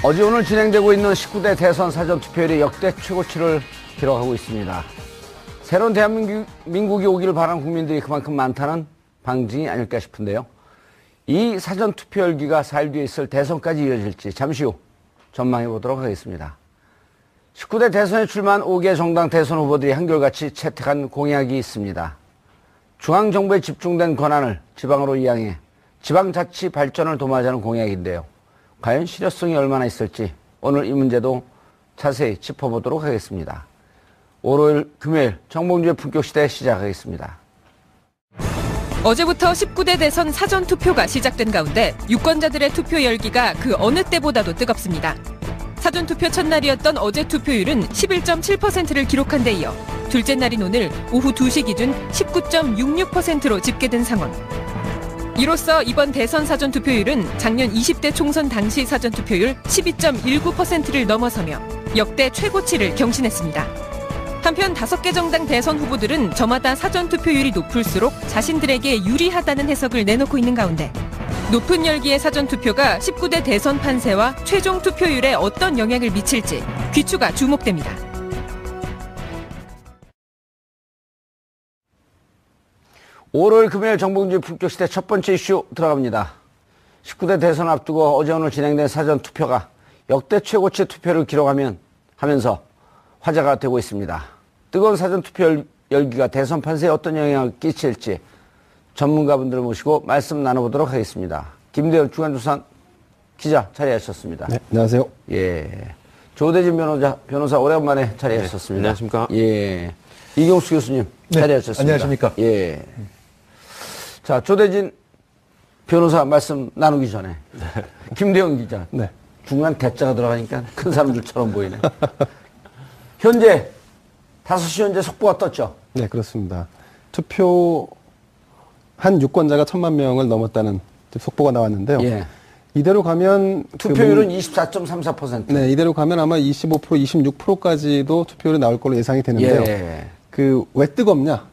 어제 오늘 진행되고 있는 19대 대선 사전투표율이 역대 최고치를 기록하고 있습니다. 새로운 대한민국이 오기를 바라는 국민들이 그만큼 많다는 방증이 아닐까 싶은데요. 이 사전투표 열기가 4일 뒤에 있을 대선까지 이어질지 잠시 후 전망해 보도록 하겠습니다. 19대 대선에 출마한 5개 정당 대선 후보들이 한결같이 채택한 공약이 있습니다. 중앙정부에 집중된 권한을 지방으로 이양해 지방자치 발전을 도모하자는 공약인데요. 과연 실효성이 얼마나 있을지 오늘 이 문제도 자세히 짚어보도록 하겠습니다. 월요일, 금요일 정봉주의 품격시대 시작하겠습니다. 어제부터 19대 대선 사전투표가 시작된 가운데 유권자들의 투표 열기가 그 어느 때보다도 뜨겁습니다. 사전투표 첫날이었던 어제 투표율은 11.7%를 기록한 데 이어 둘째 날인 오늘 오후 2시 기준 19.66%로 집계된 상황. 이로써 이번 대선 사전투표율은 작년 20대 총선 당시 사전투표율 12.19%를 넘어서며 역대 최고치를 경신했습니다. 한편 5개 정당 대선 후보들은 저마다 사전투표율이 높을수록 자신들에게 유리하다는 해석을 내놓고 있는 가운데 높은 열기의 사전투표가 19대 대선 판세와 최종 투표율에 어떤 영향을 미칠지 귀추가 주목됩니다. 월요일, 금요일 정봉주의 품격시대 첫 번째 이슈 들어갑니다. 19대 대선 앞두고 어제 오늘 진행된 사전투표가 역대 최고치 투표를 기록하면서 화제가 되고 있습니다. 뜨거운 사전투표 열기가 대선 판세에 어떤 영향을 끼칠지 전문가분들을 모시고 말씀 나눠보도록 하겠습니다. 김대현 주간조선 기자 자리하셨습니다. 네, 안녕하세요. 예, 조대진 변호사 오랜만에 자리하셨습니다. 네, 안녕하십니까. 예, 이경수 교수님 네, 자리하셨습니다. 안녕하십니까. 예. 자, 조대진 변호사 말씀 나누기 전에 김대현 기자. 네. 중간 대자가 들어가니까 큰 사람들처럼 보이네. 현재 5시 현재 속보가 떴죠? 네, 그렇습니다. 투표한 유권자가 1,000만 명을 넘었다는 속보가 나왔는데요. 예. 이대로 가면 투표율은 24.34%. 네, 이대로 가면 아마 25%, 26%까지도 투표율이 나올 걸로 예상이 되는데요. 예. 왜 뜨겁냐?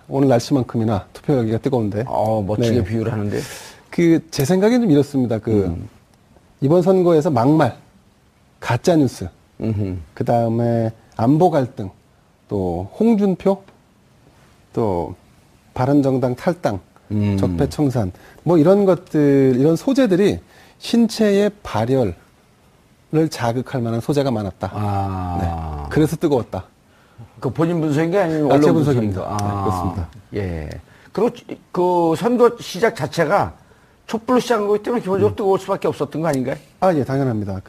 오늘 날씨만큼이나 투표 열기가 뜨거운데. 멋지게 네. 비유를 하는데. 제 생각에는 좀 이렇습니다. 이번 선거에서 막말, 가짜뉴스, 그 다음에 안보 갈등, 또 홍준표, 또 바른정당 탈당, 적폐청산, 뭐 이런 것들, 이런 소재들이 신체의 발열을 자극할 만한 소재가 많았다. 네. 그래서 뜨거웠다. 그 본인 분석인 게 아니면 언론 분석입니다. 분석인가? 네, 그렇습니다. 예. 그리고 그 선거 시작 자체가 촛불로 시작한 거기 때문에 기본적으로 뜨거울 수밖에 없었던 거 아닌가요? 예, 당연합니다.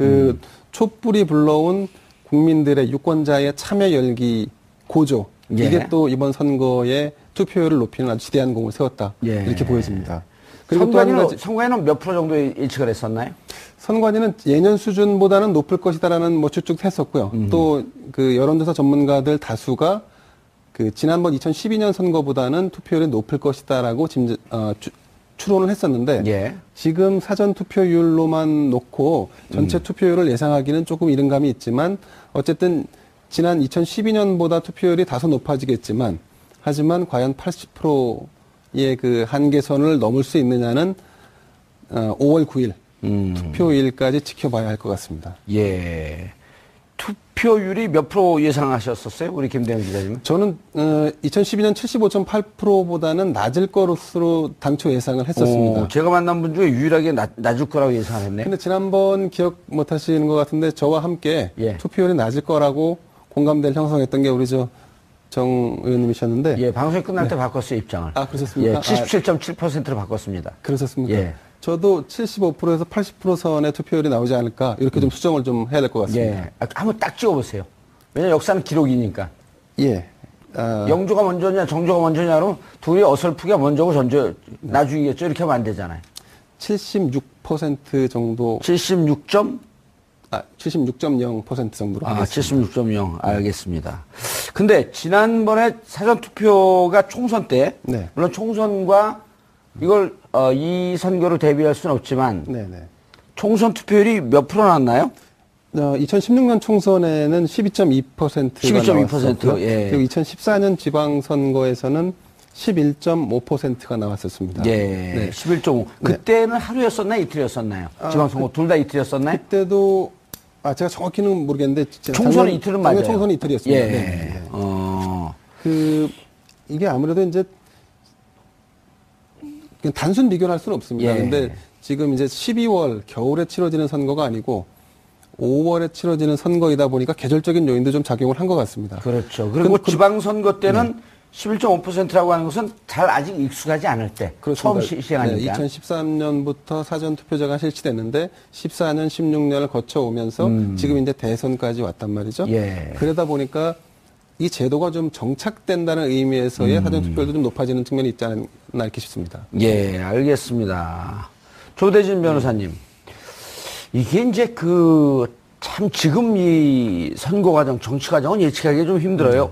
촛불이 불러온 국민들의 유권자의 참여 열기 고조. 예. 이게 또 이번 선거의 투표율을 높이는 아주 지대한 공을 세웠다. 예. 이렇게 보여집니다. 그리고 또 한 가지. 선관위는 몇 프로 정도 예측을 했었나요? 선관위는 예년 수준보다는 높을 것이다라는 추측도 했었고요. 또 여론조사 전문가들 다수가 지난번 2012년 선거보다는 투표율이 높을 것이다라고 추론을 했었는데 예. 지금 사전 투표율로만 놓고 전체 투표율을 예상하기는 조금 이른 감이 있지만 어쨌든 지난 2012년보다 투표율이 다소 높아지겠지만 하지만 과연 80%의 한계선을 넘을 수 있느냐는 5월 9일 투표일까지 지켜봐야 할 것 같습니다. 예. 투표율이 몇 프로 예상하셨었어요? 우리 김대현 기자님은? 저는 2012년 75.8%보다는 낮을 것으로 당초 예상을 했었습니다. 제가 만난 분 중에 유일하게 낮을 거라고 예상했네요. 근데 지난번 기억 못 하시는 것 같은데 저와 함께 투표율이 낮을 거라고 공감대를 형성했던 게 우리 정 의원님이셨는데. 예, 방송이 끝날 때 바꿨어요, 입장을. 그러셨습니까? 예, 77.7%로 바꿨습니다. 그러셨습니까? 예. 저도 75%에서 80% 선의 투표율이 나오지 않을까 이렇게 좀 수정을 좀 해야 될 것 같습니다. 예. 한번 딱 찍어보세요. 왜냐면 역사는 기록이니까. 예. 영조가 먼저냐 정조가 먼저냐로 둘이 어설프게 먼저고 나중이겠죠. 이렇게 하면 안 되잖아요. 76% 정도. 76.? 76.0% 정도로 하겠습니다. 76.0. 알겠습니다. 근데 지난번에 사전투표가 총선 때 네. 물론 총선과 이걸 이 선거를 대비할 수는 없지만 네네. 총선 투표율이 몇 프로 났나요? 2016년 총선에는 12.2%가 12.2%. 나왔었고요. 예. 그리고 2014년 지방선거에서는 11.5%가 나왔었습니다. 예, 네. 11.5. 그때는 하루였었나요? 이틀이었었나요? 지방선거 둘 다 이틀이었었나요? 그때도 제가 정확히는 모르겠는데 총선은 이틀은 맞아요. 총선은 이틀이었습니다. 예. 네. 이게 아무래도 이제 그냥 단순 비교를 할 수는 없습니다. 예. 근데 지금 이제 12월 겨울에 치러지는 선거가 아니고 5월에 치러지는 선거이다 보니까 계절적인 요인도 좀 작용을 한 것 같습니다. 그렇죠. 그리고 지방선거 때는 11.5%라고 하는 것은 잘 아직 익숙하지 않을 때 처음 시행하니까. 2013년부터 사전투표제가 실시됐는데 14년, 16년을 거쳐오면서 지금 이제 대선까지 왔단 말이죠. 예. 그러다 보니까 이 제도가 좀 정착된다는 의미에서의 사전투표율도 좀 높아지는 측면이 있지 않나 이렇게 싶습니다. 예, 알겠습니다. 조대진 변호사님. 이게 이제 참 지금 이 선거 과정, 정치 과정은 예측하기 좀 힘들어요.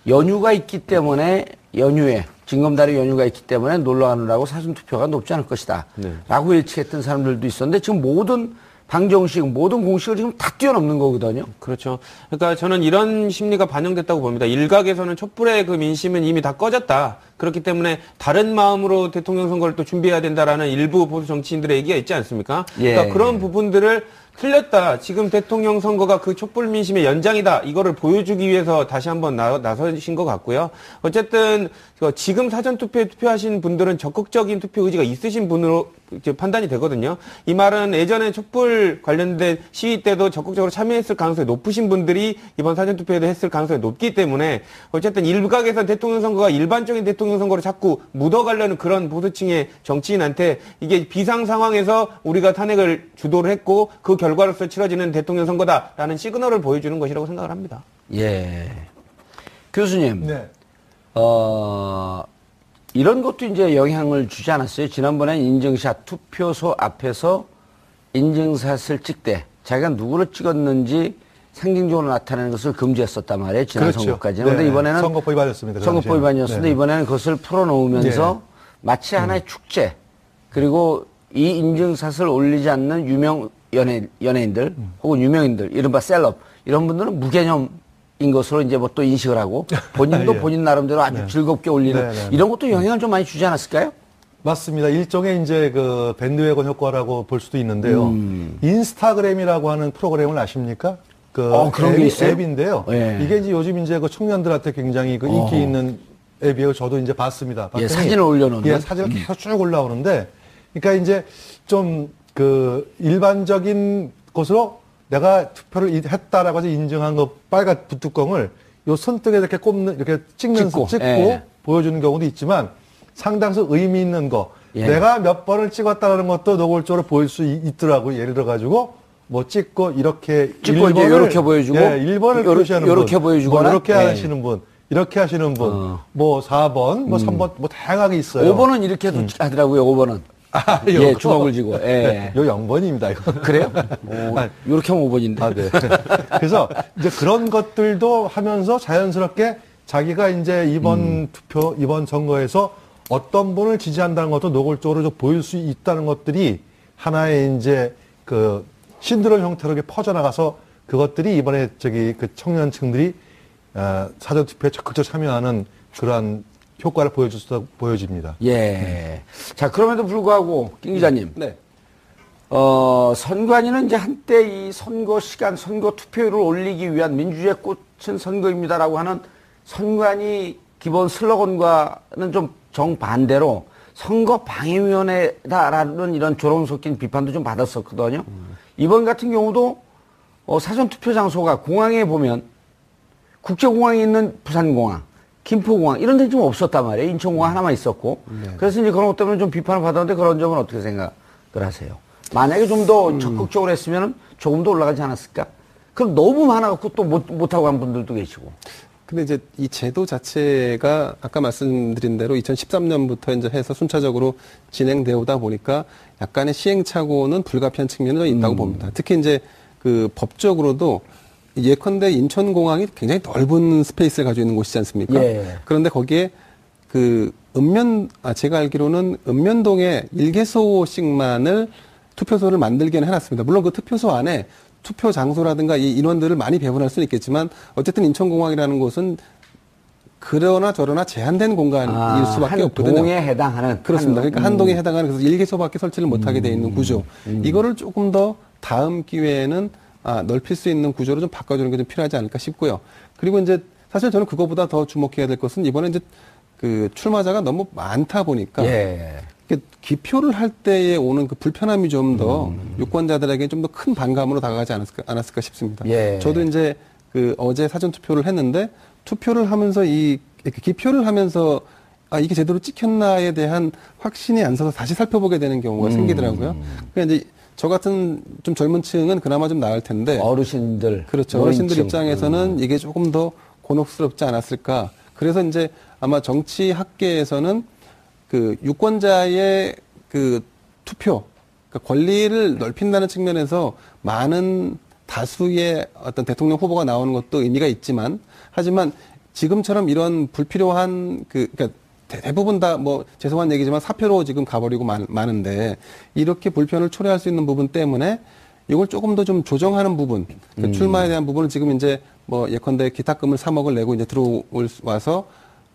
연휴가 있기 때문에 연휴에 징검다리 연휴가 있기 때문에 놀러 가느라고 사전투표가 높지 않을 것이다. 네. 라고 예측했던 사람들도 있었는데 지금 모든 방정식, 모든 공식을 지금 다 뛰어넘는 거거든요. 그렇죠. 그러니까 저는 이런 심리가 반영됐다고 봅니다. 일각에서는 촛불의 그 민심은 이미 다 꺼졌다. 그렇기 때문에 다른 마음으로 대통령 선거를 또 준비해야 된다라는 일부 보수 정치인들의 얘기가 있지 않습니까? 예. 그러니까 그런 부분들을 틀렸다. 지금 대통령 선거가 그 촛불 민심의 연장이다. 이거를 보여주기 위해서 다시 한번 나서신 것 같고요. 어쨌든 지금 사전투표에 투표하신 분들은 적극적인 투표 의지가 있으신 분으로 이제 판단이 되거든요. 이 말은 예전에 촛불 관련된 시위 때도 적극적으로 참여했을 가능성이 높으신 분들이 이번 사전투표에도 했을 가능성이 높기 때문에 어쨌든 일각에선 대통령 선거가 일반적인 대통령 선거로 자꾸 묻어가려는 그런 보수층의 정치인한테 이게 비상 상황에서 우리가 탄핵을 주도를 했고 그 결과로서 치러지는 대통령 선거다라는 시그널을 보여주는 것이라고 생각을 합니다. 예. 교수님. 네. 이런 것도 이제 영향을 주지 않았어요. 지난번엔 인증샷 투표소 앞에서 인증샷을 찍되 자기가 누구를 찍었는지 상징적으로 나타내는 것을 금지했었단 말이에요. 지난 그렇죠. 선거까지는. 네. 그런데 이번에는 선거법 위반이었습니다. 선거법 위반이었는데 네. 이번에는 그것을 풀어놓으면서 네. 마치 하나의 축제 그리고 이 인증샷을 올리지 않는 유명 연예인들 혹은 유명인들 이른바 셀럽 이런 분들은 무개념인 것으로 이제 뭐 또 인식을 하고 본인도 예. 본인 나름대로 아주 네. 즐겁게 올리는 네, 네, 네. 이런 것도 영향을 좀 많이 주지 않았을까요? 맞습니다. 일종의 이제 그 밴드웨건 효과라고 볼 수도 있는데요. 인스타그램이라고 하는 프로그램을 아십니까? 그런 게 있어요? 앱인데요. 예. 이게 이제 요즘 이제 그 청년들한테 굉장히 그 인기 있는 앱이에요. 저도 이제 봤습니다. 예, 봤더니 사진을 올려놓는. 예, 사진을 계속 쭉 올라오는데, 그러니까 이제 좀 그 일반적인 곳으로 내가 투표를 했다라고 해서 인증한 거 빨간 붓뚜껑을 요 손등에 이렇게 꼽는, 이렇게 찍고 예. 보여주는 경우도 있지만 상당수 의미 있는 거. 예. 내가 몇 번을 찍었다는 것도 노골적으로 보일 수 있더라고요. 예를 들어가지고 뭐 찍고 이렇게 찍고 이제 1번을, 요렇게 보여주고, 1번을 표시하는 요렇게 분, 보여주거나, 뭐 이렇게 예. 하시는 분, 이렇게 하시는 분, 뭐 4번, 뭐 3번, 뭐 다양하게 있어요. 5번은 이렇게 하더라고요. 5번은. 예, 요거. 주먹을 쥐고. 예. 요 0번입니다, 이거. 그래요? 이렇게 하면 5번인데. 아, 네. 그래서 이제 그런 것들도 하면서 자연스럽게 자기가 이제 이번 투표, 이번 선거에서 어떤 분을 지지한다는 것도 노골적으로 좀 보일 수 있다는 것들이 하나의 이제 그 신드롬 형태로 이렇게 퍼져나가서 그것들이 이번에 그 청년층들이 사전투표에 적극적으로 참여하는 그러한 효과를 보여집니다. 예. 자, 그럼에도 불구하고, 김 기자님. 네. 선관위는 이제 한때 이 선거 시간, 선거 투표율을 올리기 위한 민주주의의 꽃은 선거입니다라고 하는 선관위 기본 슬로건과는 좀 정반대로 선거방해위원회다라는 이런 조롱 섞인 비판도 좀 받았었거든요. 이번 같은 경우도 사전투표 장소가 공항에 보면 국제공항에 있는 부산공항, 김포공항 이런 데 좀 없었단 말이에요. 인천공항 하나만 있었고. 그래서 이제 그런 것 때문에 좀 비판을 받았는데 그런 점은 어떻게 생각을 하세요? 만약에 좀 더 적극적으로 했으면 조금 더 올라가지 않았을까? 그럼 너무 많아갖고 또 못하고 한 분들도 계시고. 근데 이제 이 제도 자체가 아까 말씀드린 대로 2013년부터 이제 해서 순차적으로 진행되어 오다 보니까 약간의 시행착오는 불가피한 측면이 있다고 봅니다. 특히 이제 그 법적으로도 예컨대 인천공항이 굉장히 넓은 스페이스를 가지고 있는 곳이지 않습니까? 예. 그런데 거기에 그 제가 알기로는 읍면동에 1개소씩만을 투표소를 만들게는 해놨습니다. 물론 그 투표소 안에 투표 장소라든가 이 인원들을 많이 배분할 수는 있겠지만 어쨌든 인천공항이라는 곳은 그러나 저러나 제한된 공간일 수밖에 한 없거든요. 동에 해당하는. 그렇습니다. 그러니까 한 동에 해당하는 그래서 일개소밖에 설치를 못하게 돼 있는 구조. 이거를 조금 더 다음 기회에는 넓힐 수 있는 구조로 좀 바꿔주는 게 좀 필요하지 않을까 싶고요. 그리고 이제 사실 저는 그거보다 더 주목해야 될 것은 이번에 이제 그 출마자가 너무 많다 보니까 예. 기표를 할 때에 오는 그 불편함이 좀 더 유권자들에게 좀 더 큰 반감으로 다가가지 않았을까 싶습니다. 예. 저도 이제 그 어제 사전 투표를 했는데 투표를 하면서 기표를 하면서 이게 제대로 찍혔나에 대한 확신이 안 서서 다시 살펴보게 되는 경우가 생기더라고요. 그러니까 이제 저 같은 좀 젊은 층은 그나마 좀 나을 텐데 어르신들. 그렇죠. 어르신들 노인층. 입장에서는 이게 조금 더 곤혹스럽지 않았을까. 그래서 이제 아마 정치 학계에서는 그 유권자의 그 투표, 그러니까 권리를 넓힌다는 측면에서 많은 다수의 어떤 대통령 후보가 나오는 것도 의미가 있지만, 하지만 지금처럼 이런 불필요한 그러니까 대부분 다 뭐 죄송한 얘기지만 사표로 지금 가버리고 많은데 이렇게 불편을 초래할 수 있는 부분 때문에 이걸 조금 더 좀 조정하는 부분, 그 출마에 대한 부분을 지금 이제 뭐 예컨대 기탁금을 3억을 내고 이제 들어와서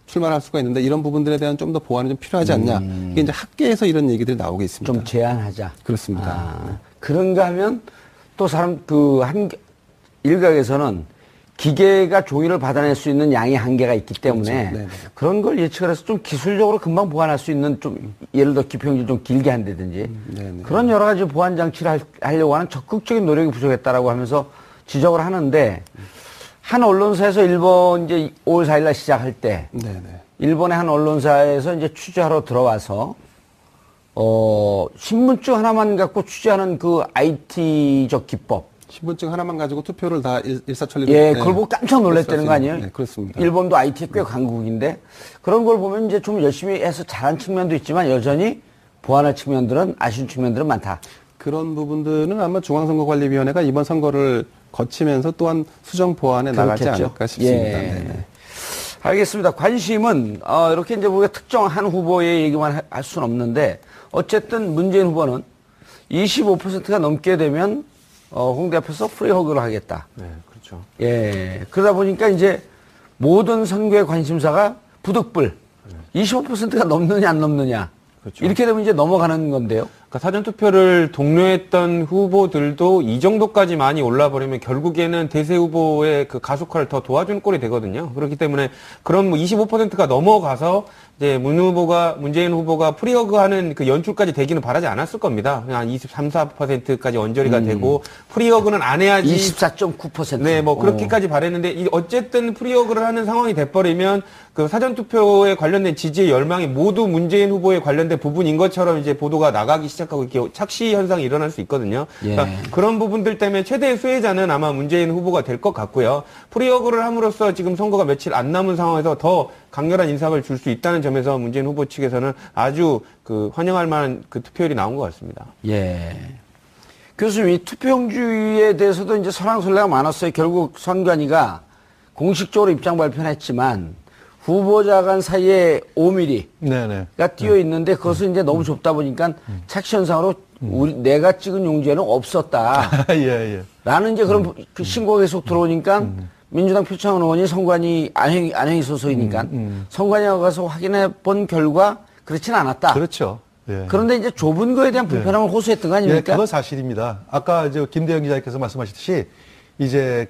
출마를 할 수가 있는데 이런 부분들에 대한 좀 더 보완이 좀 필요하지 않냐. 이게 이제 학계에서 이런 얘기들이 나오고 있습니다. 좀 제한하자. 그렇습니다. 그런가 하면 또 일각에서는 기계가 종이를 받아낼 수 있는 양의 한계가 있기 때문에 그렇죠. 네네. 그런 걸 예측을 해서 좀 기술적으로 금방 보완할 수 있는 좀 예를 들어 기표용지 좀 길게 한다든지 네네. 그런 여러 가지 보완 장치를 하려고 하는 적극적인 노력이 부족했다라고 하면서 지적을 하는데 한 언론사에서 일본 이제 5월 4일 날 시작할 때 네네. 일본의 한 언론사에서 이제 취재하러 들어와서 신분증 하나만 갖고 취재하는 그 IT적 기법. 신분증 하나만 가지고 투표를 다 일사천리로. 예, 그걸 보고 깜짝 놀랐다는 거 아니에요? 네, 그렇습니다. 일본도 IT에 꽤 강국인데 그런 걸 보면 이제 좀 열심히 해서 잘한 측면도 있지만 여전히 보완할 측면들은 아쉬운 측면들은 많다. 그런 부분들은 아마 중앙선거관리위원회가 이번 선거를 거치면서 또한 수정 보완에 나가지 그렇겠죠. 않을까 싶습니다. 예. 네네. 알겠습니다. 관심은 이렇게 이제 우리가 특정한 후보의 얘기만 할 수는 없는데 어쨌든 문재인 후보는 25%가 넘게 되면 홍대 앞에서 프리허그를 하겠다. 네, 그렇죠. 예. 그러다 보니까 이제 모든 선거의 관심사가 부득불 25%가 넘느냐 안 넘느냐. 그렇죠. 이렇게 되면 이제 넘어가는 건데요. 그러니까 사전투표를 독려했던 후보들도 이 정도까지 많이 올라버리면 결국에는 대세 후보의 그 가속화를 더 도와주는 꼴이 되거든요. 그렇기 때문에 그런 뭐 25%가 넘어가서 이제 문재인 후보가 프리허그하는 그 연출까지 되기는 바라지 않았을 겁니다. 그냥 한 23, 4%까지 언저리가 되고 프리허그는 안 해야지. 24.9%. 네, 뭐 그렇게까지 바랬는데 어쨌든 프리허그를 하는 상황이 돼버리면 그 사전투표에 관련된 지지의 열망이 모두 문재인 후보에 관련된 부분인 것처럼 이제 보도가 나가기 시작하고 이렇게 착시 현상이 일어날 수 있거든요. 예. 그러니까 그런 부분들 때문에 최대의 수혜자는 아마 문재인 후보가 될 것 같고요. 프리허그를 함으로써 지금 선거가 며칠 안 남은 상황에서 더 강렬한 인상을 줄 수 있다는 점에서 문재인 후보 측에서는 아주 그 환영할 만한 그 투표율이 나온 것 같습니다. 예. 교수님, 이 투표용지에 대해서도 이제 설왕설래가 많았어요. 결국 선관위가 공식적으로 입장 발표는 했지만 후보자 간 사이에 5mm가 네네. 띄어 있는데 그것은 이제 너무 좁다 보니까 착시 현상으로 내가 찍은 용지에는 없었다. 예, 예. 라는 이제 그런 그 신고가 계속 들어오니까 민주당 표창원 의원이 선관위 안행위 소속이니까 선관위에 가서 확인해 본 결과 그렇지는 않았다. 그렇죠. 예. 그런데 이제 좁은 거에 대한 불편함을 호소했던 거 예, 아닙니까? 그건 사실입니다. 아까 이제 김대영 기자께서 말씀하셨듯이 이제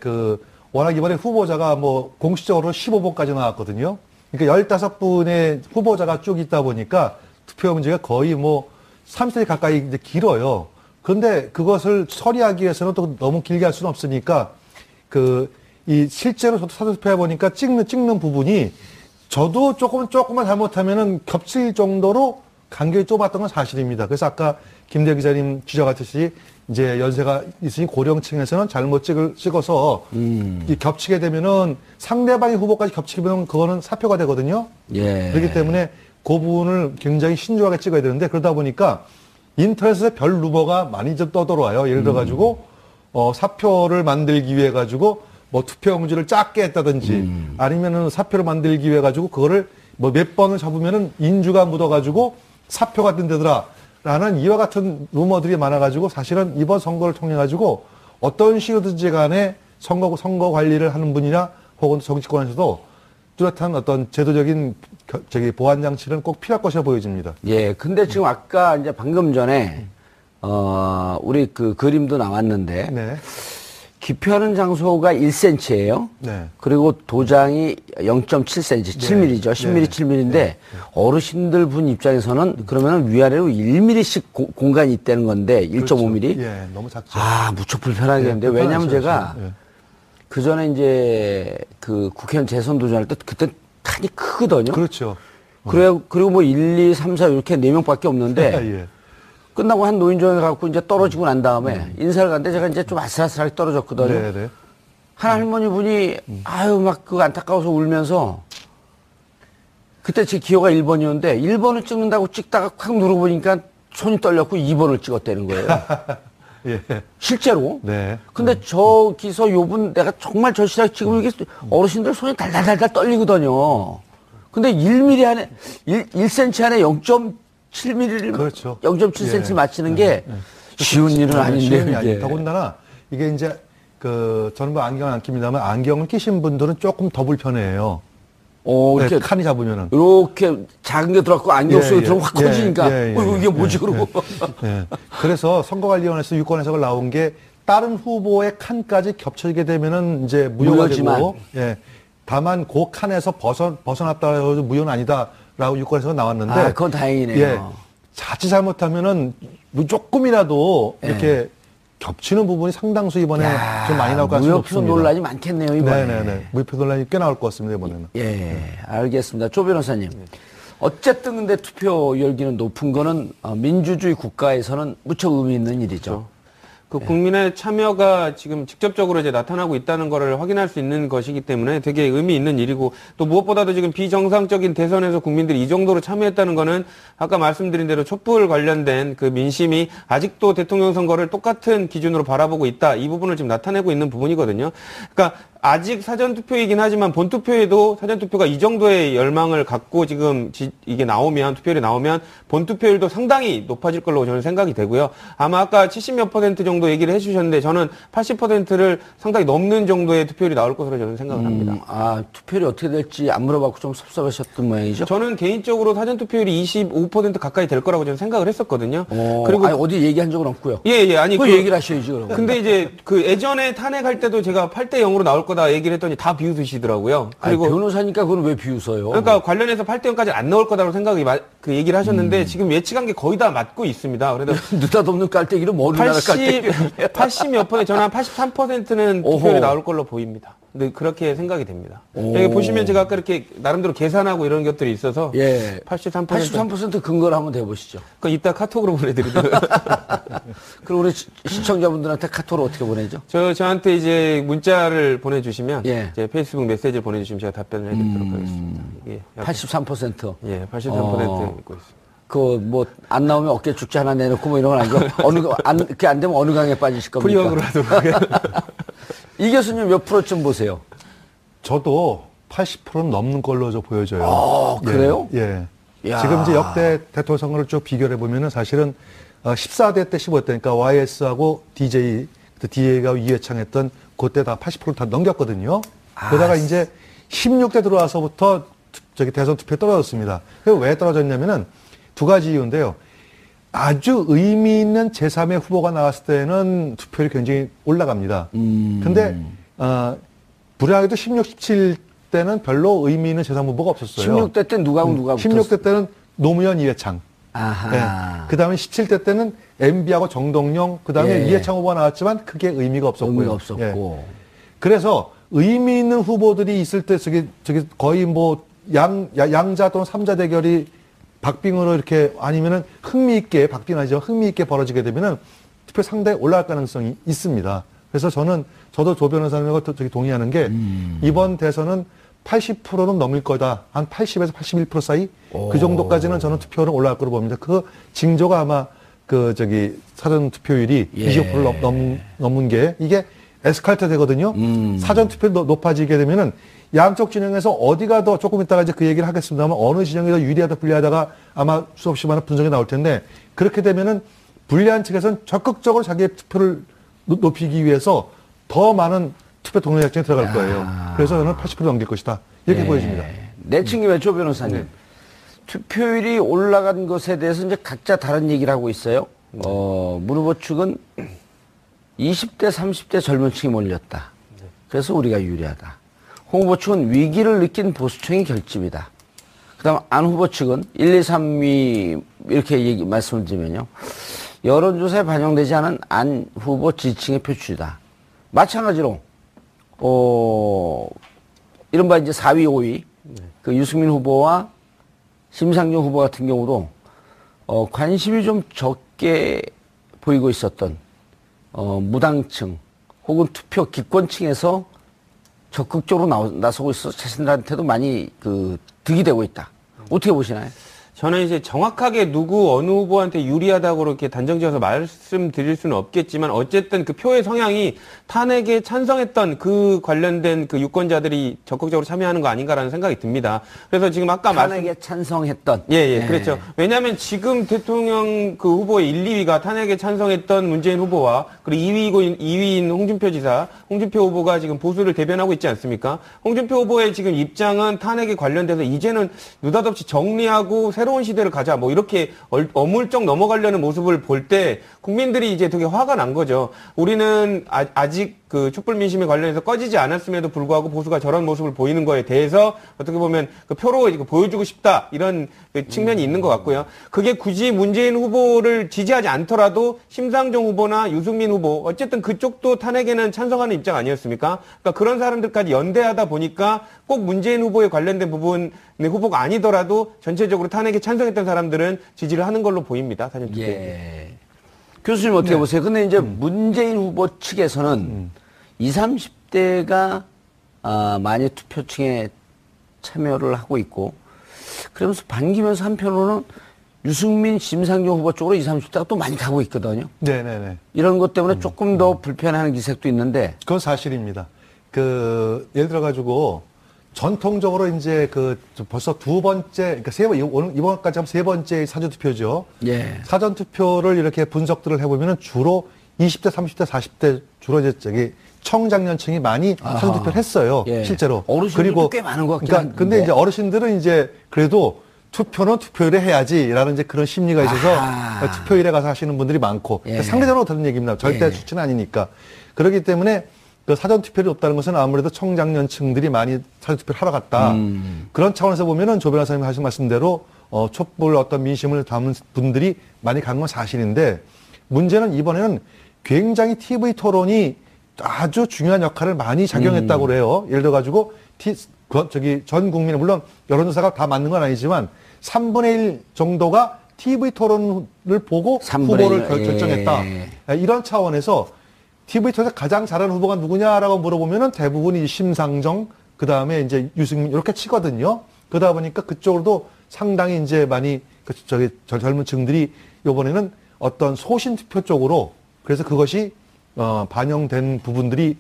워낙 이번에 후보자가 뭐 공식적으로 15번까지 나왔거든요. 그러니까 15분의 후보자가 쭉 있다 보니까 투표용지가 거의 뭐 30세 가까이 이제 길어요. 그런데 그것을 처리하기 위해서는 또 너무 길게 할 수는 없으니까 실제로 저도 사전투표해 보니까 찍는 부분이 저도 조금만 잘못하면은 겹칠 정도로 간격이 좁았던 건 사실입니다. 그래서 아까 김대영 기자님 지적하듯이 이제 연세가 있으니 고령층에서는 잘못 찍어서 이 겹치게 되면은 상대방의 후보까지 겹치게 되면 그거는 사표가 되거든요. 예. 그렇기 때문에 그 부분을 굉장히 신중하게 찍어야 되는데 그러다 보니까 인터넷에 별 루머가 많이 좀 떠들어와요. 예를 들어가지고 사표를 만들기 위해 가지고 뭐 투표용지를 작게 했다든지 아니면은 사표를 만들기 위해 가지고 그거를 뭐 몇 번을 잡으면은 인주가 묻어가지고 사표가 뜬다더라. 라는 이와 같은 루머들이 많아가지고 사실은 이번 선거를 통해가지고 어떤 식으로든지 간에 선거 관리를 하는 분이나 혹은 정치권에서도 뚜렷한 어떤 제도적인 보완 장치는 꼭 필요할 것이라 보여집니다. 예, 근데 지금 아까 이제 방금 전에, 우리 그 그림도 나왔는데, 네. 기표하는 장소가 1cm예요. 네. 그리고 도장이 0.7cm, 7mm죠. 10mm, 7mm인데 어르신들 분 입장에서는 그러면 위아래로 1mm씩 공간이 있다는 건데 1.5mm. 예, 너무 작죠. 아, 무척 불편하겠는데. 예, 왜냐하면 불편하죠, 제가 예. 그 전에 이제 그 국회의원 재선 도전할 때 그때 칸이 크거든요. 그렇죠. 그리고 뭐 1, 2, 3, 4 이렇게 4명밖에 없는데 예. 끝나고 한 노인정에 갖고 이제 떨어지고 난 다음에 인사를 갔는데 제가 이제 좀 아슬아슬하게 떨어졌거든요. 네, 네. 한 할머니 분이 아유 막 그 안타까워서 울면서 그때 제 기호가 1번이었는데 1번을 찍는다고 찍다가 확 눌러보니까 손이 떨렸고 2번을 찍었다는 거예요. 예. 실제로. 네. 근데 저기서 요분 내가 정말 절실하게 지금 이게 어르신들 손이 달달달달 떨리거든요. 근데 1mm 안에 1cm 안에 0.7mm를 그렇죠. 0.7cm 예. 맞추는 게 쉬운 일은 아닌데 쉬운 일이 이게. 더군다나 이게 이제 저는 뭐 안경을 안 낍니다만 안경을 끼신 분들은 조금 더 불편해요. 네, 이렇게 칸이 잡으면은. 이렇게 작은 게 들어갔고 안경 속에 들어가면 확 커지니까 이게 뭐지 그러고. 예. 그래서 선거관리위원회에서 유권 해석을 나온 게 다른 후보의 칸까지 겹쳐지게 되면은 이제 무효가 무효지만. 되고, 예. 다만 그 칸에서 벗어났다 해서 무효는 아니다라고 유권에서 나왔는데, 아, 그건 다행이네요. 예. 자칫 잘못하면은 뭐 조금이라도 이렇게 겹치는 부분이 상당수 이번에 좀 많이 나올 가능성이 무효표 높습니다. 논란이 많겠네요 이번에. 네네네. 무효표 논란이 꽤 나올 것 같습니다 이번에는. 예, 알겠습니다. 조 변호사님. 어쨌든 근데 투표 열기는 높은 거는 민주주의 국가에서는 무척 의미 있는 일이죠. 그 국민의 참여가 지금 직접적으로 이제 나타나고 있다는 거를 확인할 수 있는 것이기 때문에 되게 의미 있는 일이고 또 무엇보다도 지금 비정상적인 대선에서 국민들이 이 정도로 참여했다는 거는 아까 말씀드린 대로 촛불 관련된 그 민심이 아직도 대통령 선거를 똑같은 기준으로 바라보고 있다. 이 부분을 지금 나타내고 있는 부분이거든요. 그러니까 아직 사전투표이긴 하지만 본투표에도 사전투표가 이 정도의 열망을 갖고 지금 이게 나오면 투표율이 나오면 본투표율도 상당히 높아질 걸로 저는 생각이 되고요. 아마 아까 70몇 % 정도 얘기를 해주셨는데 저는 80%를 상당히 넘는 정도의 투표율이 나올 것으로 저는 생각을 합니다. 투표율이 어떻게 될지 안 물어봤고 좀 섭섭하셨던 모양이죠? 저는 개인적으로 사전투표율이 25% 가까이 될 거라고 저는 생각을 했었거든요. 그리고 어디 얘기한 적은 없고요. 예, 아니 그 얘기를 하셔야지 그럼. 근데 이제 그 예전에 탄핵할 때도 제가 8대 0으로 나올 거다 얘기를 했더니 다 비웃으시더라고요. 그리고 변호사니까 그건 왜 비웃어요? 그러니까 관련해서 8대 0까지 안 나올 거다라고 생각이 그 얘기를 하셨는데 지금 예측한 게 거의 다 맞고 있습니다. 그래서 느닷없는 깔때기로 머리 나라 깔때기. 80몇 %, 저는 한 83%는 투표율이 나올 걸로 보입니다. 근데 그렇게 생각이 됩니다. 여기 보시면 제가 아까 이렇게 나름대로 계산하고 이런 것들이 있어서 예. 83% 근거를 한번 대보시죠. 그 이따 카톡으로 보내드리도록. 그럼 우리 시청자분들한테 카톡으로 어떻게 보내죠? 저한테 이제 문자를 보내주시면 예. 이제 페이스북 메시지를 보내주시면 제가 답변을 해드리도록 하겠습니다. 예, 83%. 예, 83% 있고 있습니다. 뭐 안 나오면 어깨 축제 하나 내놓고 뭐 이런 건 아니고 그게 안 되면 어느 강에 빠지실 겁니까? 프리워크로 하도록. 이 교수님 몇 프로쯤 보세요? 저도 80%는 넘는 걸로 보여져요. 그래요? 예. 야. 지금 이제 역대 대통령 선거를 쭉 비교해 보면은 사실은 14대 때 15대 그러니까 YS하고 DJ, DA가 이회창 했던 그때 다 80% 다 넘겼거든요. 그러다가 이제 16대 들어와서부터 대선 투표에 떨어졌습니다. 왜 떨어졌냐면은 두 가지 이유인데요. 아주 의미 있는 제3의 후보가 나왔을 때는 투표율이 굉장히 올라갑니다. 근데, 불행하게도 16, 17 때는 별로 의미 있는 제3 후보가 없었어요. 16대 때 누가 16대 때는 노무현, 이회창. 아하. 네. 그 다음에 17대 때는 MB하고 정동영, 그 다음에 이회창 후보가 나왔지만 크게 의미가 없었고요. 의미가 없었고. 예. 그래서 의미 있는 후보들이 있을 때 저기 거의 뭐 양자 또는 삼자 대결이 박빙으로 이렇게 아니면은 흥미있게 박빙하죠. 흥미있게 벌어지게 되면은 투표 상당히 올라갈 가능성이 있습니다. 그래서 저도 조 변호사님과 동의하는 게 이번 대선은 80%는 넘을 거다. 한 80에서 81% 사이 그 정도까지는 저는 투표율은 올라갈 거로 봅니다. 그 징조가 아마 사전 투표율이 20%를 넘는 게 이게 에스컬레이터 되거든요. 사전 투표율이 높아지게 되면은 양쪽 진영에서 어디가 더 조금 있다가 이제 그 얘기를 하겠습니다만 어느 진영이 더 유리하다 불리하다가 아마 수없이 많은 분석이 나올 텐데 그렇게 되면은 불리한 측에서는 적극적으로 자기의 투표를 높이기 위해서 더 많은 투표 동료 약정에 들어갈 거예요. 그래서 저는 80% 넘길 것이다. 이렇게 예. 보여집니다. 내친김에 조 변호사님. 투표율이 올라간 것에 대해서 이제 각자 다른 얘기를 하고 있어요. 문 후보 측은 20대, 30대 젊은 층이 몰렸다. 그래서 우리가 유리하다. 홍 후보 측은 위기를 느낀 보수층이 결집이다. 그 다음 안 후보 측은 1, 2, 3위 이렇게 말씀을 드리면요. 여론조사에 반영되지 않은 안 후보 지지층의 표출이다. 마찬가지로, 이른바 이제 4위, 5위, 그 유승민 후보와 심상정 후보 같은 경우도, 관심이 좀 적게 보이고 있었던, 무당층 혹은 투표 기권층에서 적극적으로 나서고 있어서 자신들한테도 많이 득이 되고 있다. 어떻게 보시나요? 저는 이제 정확하게 누구 어느 후보한테 유리하다고 그렇게 단정지어서 말씀드릴 수는 없겠지만 어쨌든 그 표의 성향이 탄핵에 찬성했던 그 관련된 그 유권자들이 적극적으로 참여하는 거 아닌가라는 생각이 듭니다. 그래서 지금 아까 탄핵에 찬성했던. 예, 그렇죠. 왜냐하면 지금 대통령 그 후보의 1, 2위가 탄핵에 찬성했던 문재인 후보와 그리고 2위인 홍준표 지사, 홍준표 후보가 지금 보수를 대변하고 있지 않습니까? 홍준표 후보의 지금 입장은 탄핵에 관련돼서 이제는 느닷없이 정리하고 새로운 시대를 가자 뭐 이렇게 어물쩍 넘어가려는 모습을 볼 때 국민들이 이제 되게 화가 난 거죠. 우리는 아직 그 촛불 민심에 관련해서 꺼지지 않았음에도 불구하고 보수가 저런 모습을 보이는 거에 대해서 어떻게 보면 그 표로 보여주고 싶다 이런 그 측면이 있는 것 같고요. 그게 굳이 문재인 후보를 지지하지 않더라도 심상정 후보나 유승민 후보 어쨌든 그쪽도 탄핵에는 찬성하는 입장 아니었습니까? 그러니까 그런 사람들까지 연대하다 보니까 꼭 문재인 후보에 관련된 부분의 후보가 아니더라도 전체적으로 탄핵에 찬성했던 사람들은 지지를 하는 걸로 보입니다. 사전 투표. 예. 교수님 어떻게 보세요? 근데 이제 문재인 후보 측에서는 20, 30대가 많이 투표층에 참여를 하고 있고 그러면서 반기면서 한편으로는 유승민, 심상정 후보 쪽으로 20, 30대가 또 많이 가고 있거든요. 네네네. 이런 것 때문에 조금 더 불편해하는 기색도 있는데. 그건 사실입니다. 예를 들어가지고, 전통적으로 이제 벌써 두 번째, 그러니까 이번까지 하면 세 번째 사전투표죠. 예. 사전투표를 이렇게 분석들을 해보면은 주로 20대, 30대, 40대 주로 이제 청장년층이 많이 사전투표를 했어요. 예. 실제로. 어르신들도 꽤 많은 것 같긴 그러니까 한데. 근데 이제 어르신들은 이제 그래도 투표는 투표일에 해야지라는 이제 그런 심리가 있어서 투표일에 가서 하시는 분들이 많고 예. 상대적으로 다른 얘기입니다. 절대 예. 수치는 아니니까. 그렇기 때문에 그 사전투표율이 높다는 것은 아무래도 청장년층들이 많이 사전투표를 하러 갔다. 그런 차원에서 보면은 조 변호사님 하신 말씀대로 촛불 어떤 민심을 담은 분들이 많이 간 건 사실인데 문제는 이번에는 굉장히 TV 토론이 아주 중요한 역할을 많이 작용했다고 그래요. 예를 들어가지고 전 국민은 물론 여론조사가 다 맞는 건 아니지만 3분의 1 정도가 TV 토론을 보고 후보를 결정했다. 이런 차원에서 TV 토론에서 가장 잘하는 후보가 누구냐라고 물어보면은 대부분이 심상정, 그 다음에 이제 유승민 이렇게 치거든요. 그러다 보니까 그쪽으로도 상당히 이제 많이 젊은 층들이 이번에는 어떤 소신 투표 쪽으로 그래서 그것이 반영된 부분들이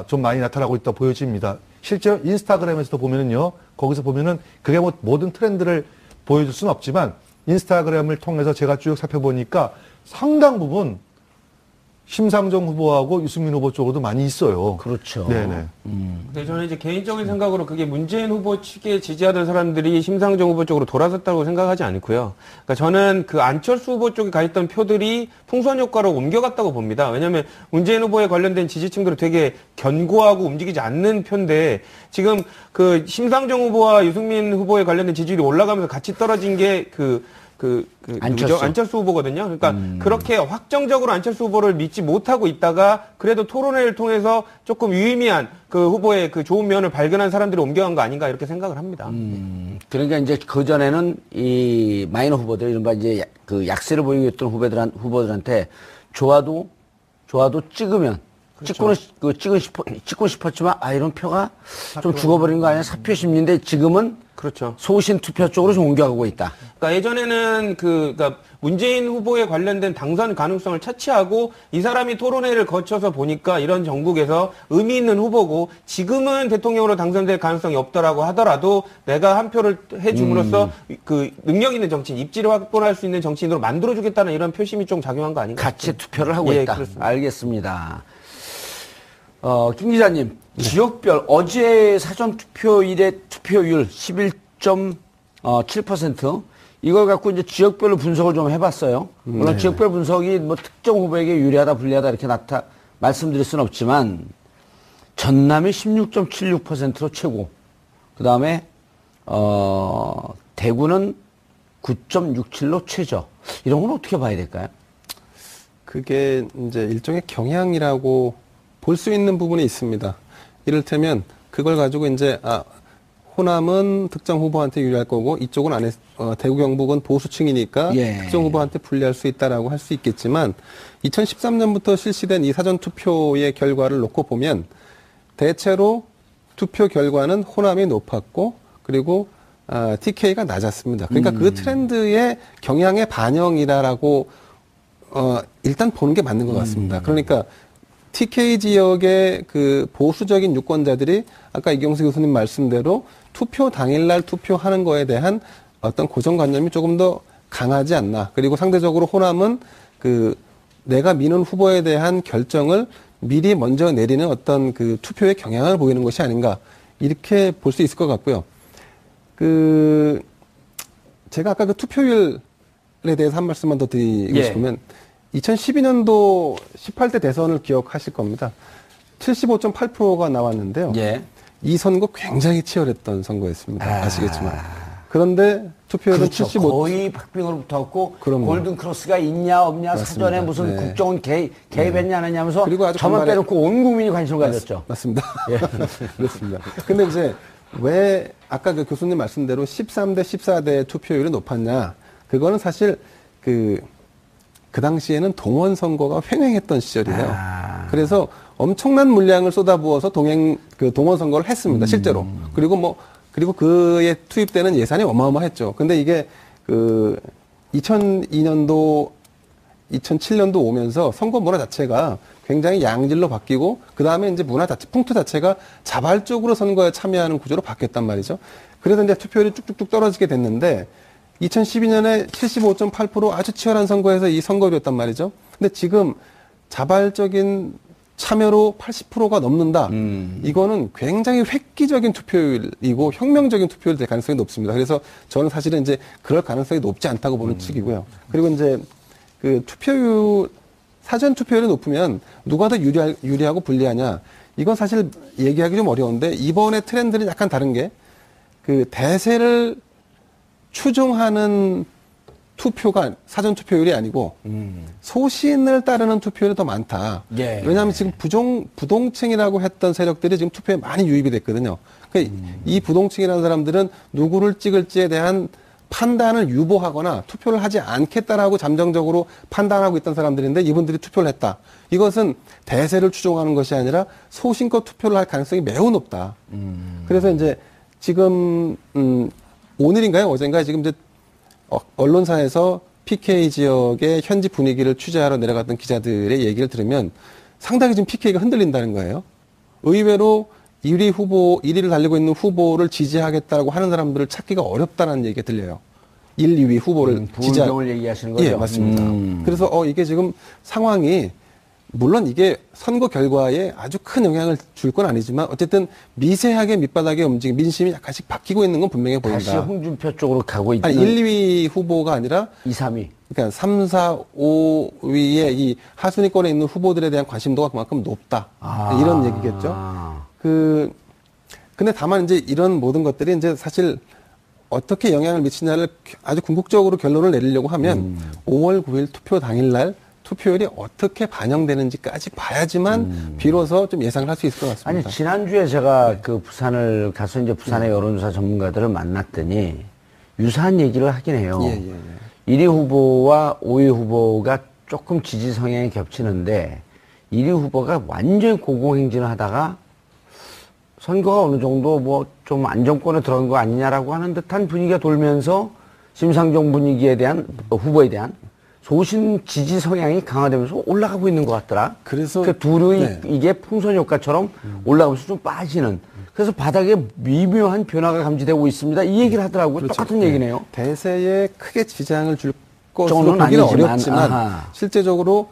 좀 많이 나타나고 있다 보여집니다. 실제로 인스타그램에서도 보면은요, 거기서 보면은 그게 뭐 모든 트렌드를 보여줄 수는 없지만 인스타그램을 통해서 제가 쭉 살펴보니까 상당 부분 심상정 후보하고 유승민 후보 쪽으로도 많이 있어요. 그렇죠. 네네. 근데 저는 이제 개인적인 생각으로 그게 문재인 후보 측에 지지하던 사람들이 심상정 후보 쪽으로 돌아섰다고 생각하지 않고요. 그러니까 저는 그 안철수 후보 쪽에 가 있던 표들이 풍선 효과로 옮겨갔다고 봅니다. 왜냐하면 문재인 후보에 관련된 지지층들은 되게 견고하고 움직이지 않는 표인데 지금 그 심상정 후보와 유승민 후보에 관련된 지지율이 올라가면서 같이 떨어진 게 안철수 후보거든요. 그러니까 그렇게 확정적으로 안철수 후보를 믿지 못하고 있다가 그래도 토론회를 통해서 조금 유의미한 그 후보의 그 좋은 면을 발견한 사람들이 옮겨간 거 아닌가 이렇게 생각을 합니다. 그러니까 이제 그전에는 이 마이너 후보들, 이른바 이제 그 약세를 보이고 있던 후보들한테 좋아도 찍으면 찍고 싶었지만 이런 표가 좀 죽어버린 거 아니야? 사표 심리인데 지금은 그렇죠. 소신 투표 쪽으로 좀 옮겨가고 있다. 그러니까 예전에는 그러니까 문재인 후보에 관련된 당선 가능성을 차치하고 이 사람이 토론회를 거쳐서 보니까 이런 전국에서 의미 있는 후보고 지금은 대통령으로 당선될 가능성이 없더라고 하더라도 내가 한 표를 해줌으로써 그 능력 있는 정치인, 입지를 확보할 수 있는 정치인으로 만들어주겠다는 이런 표심이 좀 작용한 거 아닌가? 가치 투표를 하고 예, 있다. 그렇습니다. 알겠습니다. 김 기자님, 지역별 어제 사전 투표일의 투표율 11.7%, 이걸 갖고 이제 지역별로 분석을 좀 해봤어요. 물론 지역별 분석이 뭐 특정 후보에게 유리하다, 불리하다 이렇게 말씀드릴 수는 없지만, 전남이 16.76%로 최고. 그 다음에, 대구는 9.67로 최저. 이런 건 어떻게 봐야 될까요? 그게 이제 일종의 경향이라고 볼 수 있는 부분이 있습니다. 이를테면 그걸 가지고 이제 호남은 특정 후보한테 유리할 거고 이쪽은 안 대구 경북은 보수층이니까 특정 후보한테 불리할 수 있다라고 할 수 있겠지만 2013년부터 실시된 이 사전 투표의 결과를 놓고 보면 대체로 투표 결과는 호남이 높았고 그리고 TK가 낮았습니다. 그러니까 그 트렌드의 경향의 반영이라고 일단 보는 게 맞는 것 같습니다. 그러니까 TK 지역의 그 보수적인 유권자들이 아까 이경수 교수님 말씀대로 투표 당일날 투표하는 거에 대한 어떤 고정관념이 조금 더 강하지 않나. 그리고 상대적으로 호남은 그 내가 미는 후보에 대한 결정을 미리 먼저 내리는 어떤 그 투표의 경향을 보이는 것이 아닌가. 이렇게 볼 수 있을 것 같고요. 제가 아까 그 투표율에 대해서 한 말씀만 더 드리고 싶으면 2012년도 18대 대선을 기억하실 겁니다. 75.8%가 나왔는데요. 이 선거 굉장히 치열했던 선거였습니다. 아시겠지만. 그런데 투표율은 그렇죠. 75. 거의 박빙으로 붙었고 골든 크로스가 있냐 없냐 맞습니다. 사전에 무슨 국정원 개입했냐 안 했냐면서 그리고 아주 저만 간만에 빼놓고 온 국민이 관심을 가졌죠. 맞습니다. 그렇습니다. 근데 이제 왜 아까 그 교수님 말씀대로 13대 14대 투표율이 높았냐? 그거는 사실 그 당시에는 동원 선거가 횡행했던 시절이에요. 그래서 엄청난 물량을 쏟아부어서 동원 선거를 했습니다. 실제로. 그리고 그에 투입되는 예산이 어마어마했죠. 근데 이게 2002년도 2007년도 오면서 선거 문화 자체가 굉장히 양질로 바뀌고 그 다음에 이제 풍토 자체가 자발적으로 선거에 참여하는 구조로 바뀌었단 말이죠. 그래서 이제 투표율이 쭉쭉쭉 떨어지게 됐는데 2012년에 75.8% 아주 치열한 선거에서 이 선거였단 말이죠. 근데 지금 자발적인 참여로 80%가 넘는다. 이거는 굉장히 획기적인 투표율이고 혁명적인 투표율이 될 가능성이 높습니다. 그래서 저는 사실은 이제 그럴 가능성이 높지 않다고 보는 측이고요. 그리고 이제 그 사전 투표율이 높으면 누가 더 유리하고 불리하냐. 이건 사실 얘기하기 좀 어려운데 이번에 트렌드는 약간 다른 게 그 대세를 추종하는 투표가 사전 투표율이 아니고 소신을 따르는 투표율이 더 많다. 왜냐하면 지금 부동층이라고 했던 세력들이 지금 투표에 많이 유입이 됐거든요. 그러니까 이 부동층이라는 사람들은 누구를 찍을지에 대한 판단을 유보하거나 투표를 하지 않겠다라고 잠정적으로 판단하고 있던 사람들인데 이분들이 투표를 했다. 이것은 대세를 추종하는 것이 아니라 소신껏 투표를 할 가능성이 매우 높다. 그래서 이제 지금 오늘인가요? 어젠가요? 지금 이제 언론사에서 PK 지역의 현지 분위기를 취재하러 내려갔던 기자들의 얘기를 들으면 상당히 지금 PK가 흔들린다는 거예요. 의외로 1위를 달리고 있는 후보를 지지하겠다고 하는 사람들을 찾기가 어렵다는 얘기가 들려요. 1, 2위 후보를 부울경을 얘기하시는 거죠? 예, 맞습니다. 그래서 이게 지금 상황이 물론 이게 선거 결과에 아주 큰 영향을 줄 건 아니지만 어쨌든 미세하게 밑바닥에 움직임, 민심이 약간씩 바뀌고 있는 건 분명해 보인다. 다시 홍준표 쪽으로 가고 있는. 1, 2위 후보가 아니라 2, 3위. 그러니까 3, 4, 5위에 이 하순위권에 있는 후보들에 대한 관심도가 그만큼 높다. 이런 얘기겠죠. 근데 다만 이제 이런 모든 것들이 이제 사실 어떻게 영향을 미치냐를 아주 궁극적으로 결론을 내리려고 하면 5월 9일 투표 당일날 투표율이 어떻게 반영되는지까지 봐야지만 비로소 좀 예상을 할 수 있을 것 같습니다. 아니, 지난주에 제가 그 부산을 가서 이제 부산의 여론조사 전문가들을 만났더니 유사한 얘기를 하긴 해요. 1위 후보와 5위 후보가 조금 지지 성향이 겹치는데 1위 후보가 완전히 고공행진을 하다가 선거가 어느 정도 뭐 좀 안정권에 들어간 거 아니냐라고 하는 듯한 분위기가 돌면서 심상정 후보에 대한 소신 지지 성향이 강화되면서 올라가고 있는 것 같더라. 그래서 그 둘이 이게 풍선 효과처럼 올라가면서 좀 빠지는. 그래서 바닥에 미묘한 변화가 감지되고 있습니다. 이 얘기를 하더라고요. 똑같은 얘기네요. 대세에 크게 지장을 줄 것으로 보기는 어렵지만 실제적으로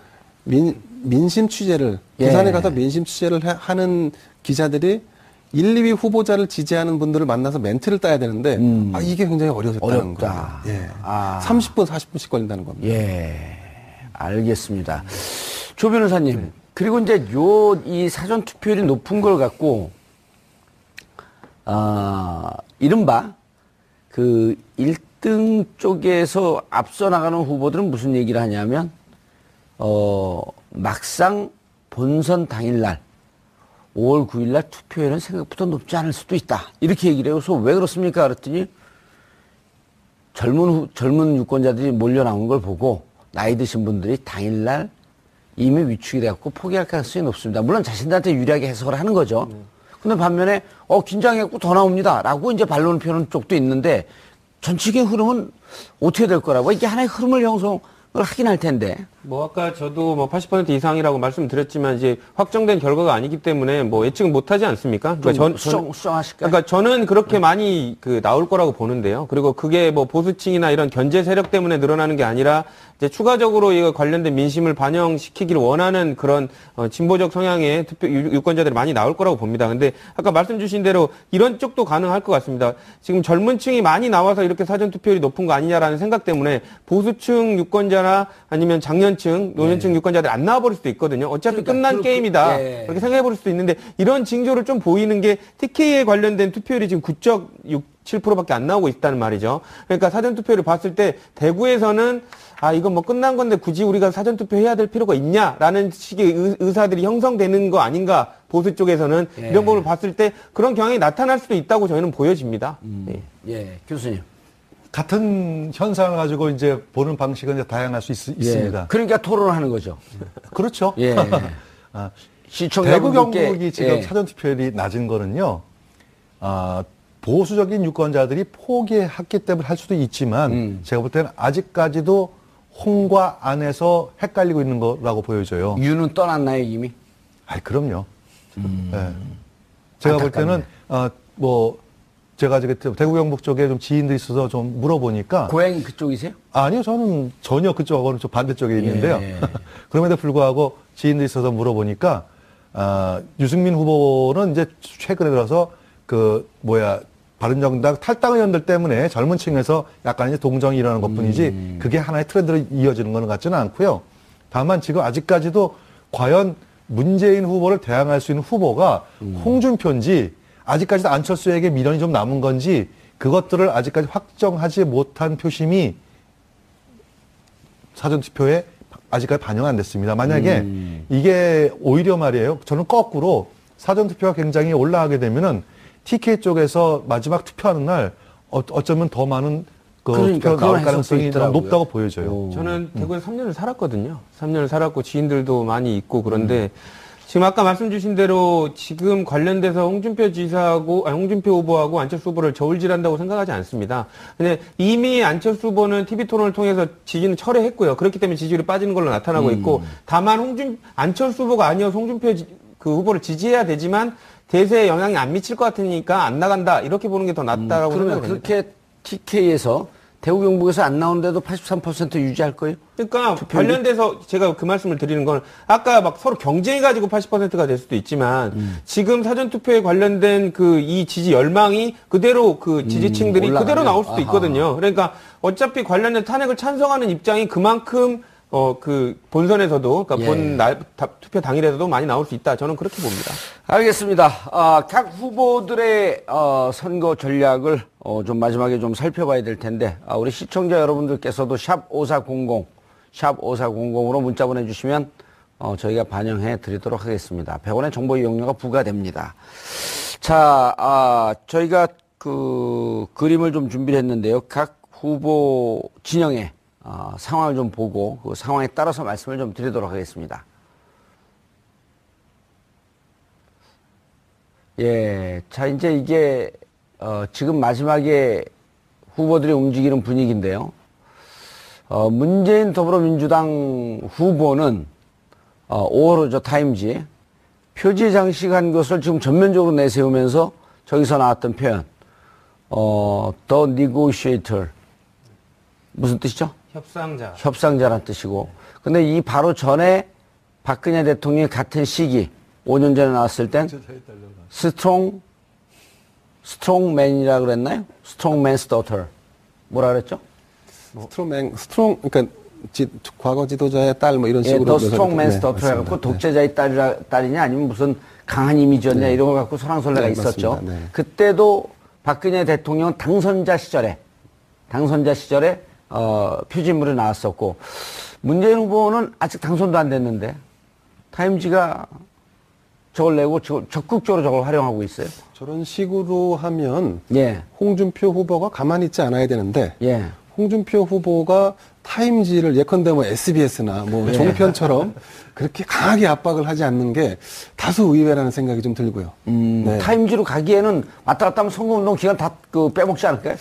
민심 취재를 예. 부산에 가서 민심 취재를 하는 기자들이 1, 2위 후보자를 지지하는 분들을 만나서 멘트를 따야 되는데 이게 굉장히 어려웠다는 어렵다. 거예요. 예. 아. 30분, 40분씩 걸린다는 겁니다. 예, 알겠습니다. 조 변호사님, 네. 그리고 이제 이 사전 투표율이 높은 걸 갖고, 이른바 그 1등 쪽에서 앞서 나가는 후보들은 무슨 얘기를 하냐면, 막상 본선 당일날, 5월 9일날 투표율은 생각보다 높지 않을 수도 있다. 이렇게 얘기를 해요. 그래서 왜 그렇습니까? 그랬더니, 젊은 유권자들이 몰려 나온 걸 보고 나이 드신 분들이 당일날 이미 위축이 돼갖고 포기할 가능성이 높습니다. 물론 자신들한테 유리하게 해석을 하는 거죠. 근데 반면에 긴장해갖고 더 나옵니다. 라고 이제 반론을 펴는 쪽도 있는데 전체적인 흐름은 어떻게 될 거라고 이게 하나의 흐름을 형성을 하긴 할 텐데. 뭐 아까 저도 뭐 80% 이상이라고 말씀드렸지만 이제 확정된 결과가 아니기 때문에 뭐 예측은 못하지 않습니까? 그러니까 수정하실까요? 그러니까 저는 그렇게 많이 나올 거라고 보는데요. 그리고 그게 뭐 보수층이나 이런 견제 세력 때문에 늘어나는 게 아니라 이제 추가적으로 이거 관련된 민심을 반영시키기를 원하는 그런 진보적 성향의 투표 유권자들이 많이 나올 거라고 봅니다. 근데 아까 말씀 주신 대로 이런 쪽도 가능할 것 같습니다. 지금 젊은 층이 많이 나와서 이렇게 사전 투표율이 높은 거 아니냐라는 생각 때문에 보수층 유권자나 아니면 장년층, 노년층 유권자들이 안 나와버릴 수도 있거든요. 어차피 끝난 게임이다. 그렇게 생각해버릴 수도 있는데 이런 징조를 좀 보이는 게 TK에 관련된 투표율이 지금 9.67%밖에 안 나오고 있다는 말이죠. 그러니까 사전 투표를 봤을 때 대구에서는 이건 뭐 끝난 건데 굳이 우리가 사전 투표 해야 될 필요가 있냐라는 식의 의사들이 형성되는 거 아닌가 보수 쪽에서는 이런 부분을 봤을 때 그런 경향이 나타날 수도 있다고 저희는 보여집니다. 예, 교수님. 같은 현상을 가지고 이제 보는 방식은 이제 다양할 수 있습니다. 그러니까 토론하는 거죠. 그렇죠. 예. 대구 시청자분들께 경북이 지금 사전 투표율이 낮은 거는요. 보수적인 유권자들이 포기했기 때문에 할 수도 있지만 제가 볼 때는 아직까지도 홍과 안에서 헷갈리고 있는 거라고 보여져요. 유는 떠났나요 이미? 그럼요. 네. 제가 볼 때는 제가 대구 경북 쪽에 좀 지인들이 있어서 좀 물어보니까 고향이 그쪽이세요? 아니요, 저는 전혀 그쪽하고는 좀 반대쪽에 있는데요. 그럼에도 불구하고 지인들이 있어서 물어보니까 유승민 후보는 이제 최근에 들어서 바른정당 탈당 의원들 때문에 젊은 층에서 약간 이제 동정이 일어나는 것뿐이지 그게 하나의 트렌드로 이어지는 건 같지는 않고요. 다만 지금 아직까지도 과연 문재인 후보를 대항할 수 있는 후보가 홍준표인지 아직까지도 안철수에게 미련이 좀 남은 건지 그것들을 아직까지 확정하지 못한 표심이 사전투표에 아직까지 반영 안 됐습니다. 만약에 이게 오히려 말이에요. 저는 거꾸로 사전투표가 굉장히 올라가게 되면은 TK 쪽에서 마지막 투표하는 날 어쩌면 더 많은 투표가 나올 가능성이 높다고 보여져요. 저는 대구에 3년을 살았거든요. 3년을 살았고 지인들도 많이 있고 그런데 지금 아까 말씀 주신 대로 지금 관련돼서 홍준표 후보하고 안철수 후보를 저울질한다고 생각하지 않습니다. 근데 이미 안철수 후보는 TV 토론을 통해서 지지는 철회했고요. 그렇기 때문에 지지율이 빠지는 걸로 나타나고 있고 다만 안철수 후보가 아니어서 홍준표 후보를 지지해야 되지만 대세에 영향이 안 미칠 것 같으니까 안 나간다. 이렇게 보는 게 더 낫다라고 그러면 생각합니다. 그렇게 TK에서 대구 경북에서 안 나오는데도 83% 유지할 거예요? 그러니까 관련돼서 제가 그 말씀을 드리는 건 아까 막 서로 경쟁해가지고 80%가 될 수도 있지만 지금 사전투표에 관련된 이 지지 열망이 그대로 지지층들이 그대로 나올 수도 있거든요. 그러니까 어차피 관련된 탄핵을 찬성하는 입장이 그만큼 본선에서도, 그러니까 투표 당일에서도 많이 나올 수 있다. 저는 그렇게 봅니다. 알겠습니다. 각 후보들의, 선거 전략을, 좀 마지막에 좀 살펴봐야 될 텐데, 우리 시청자 여러분들께서도 샵 5400으로 문자 보내주시면, 저희가 반영해 드리도록 하겠습니다. 100원의 정보 이용료가 부과됩니다. 자, 저희가 그림을 좀 준비를 했는데요. 각 후보 진영에, 상황을 좀 보고 그 상황에 따라서 말씀을 좀 드리도록 하겠습니다. 예, 자 이제 이게 지금 마지막에 후보들이 움직이는 분위기인데요. 문재인 더불어민주당 후보는 5월호죠 타임지 표지 장식한 것을 지금 전면적으로 내세우면서 저기서 나왔던 표현, The Negotiator 무슨 뜻이죠? 협상자란 뜻이고. 근데 이 바로 전에 박근혜 대통령이 같은 시기 5년 전에 나왔을 땐 스트롱맨이라 그랬나요? 스트롱맨스 도터. 뭐라 그랬죠? 그러니까 과거 지도자의 딸 뭐 이런 예, 식으로. 더 스트롱맨스 도터 해갖고 맞습니다. 독재자의 딸이냐 아니면 무슨 강한 이미지였냐 이런 걸 갖고 설랑설레가 네, 있었죠. 맞습니다. 네. 그때도 박근혜 대통령은 당선자 시절에 표지물이 나왔었고 문재인 후보는 아직 당선도 안 됐는데 타임지가 저걸 내고 지금 적극적으로 저걸 활용하고 있어요. 저런 식으로 하면 예. 홍준표 후보가 가만히 있지 않아야 되는데 예. 홍준표 후보가 타임지를 예컨대 뭐 SBS나 뭐 종편처럼 그렇게 강하게 압박을 하지 않는 게 다소 의외라는 생각이 좀 들고요. 네. 타임지로 가기에는 왔다 갔다 하면 선거운동 기간 다 빼먹지 않을까요?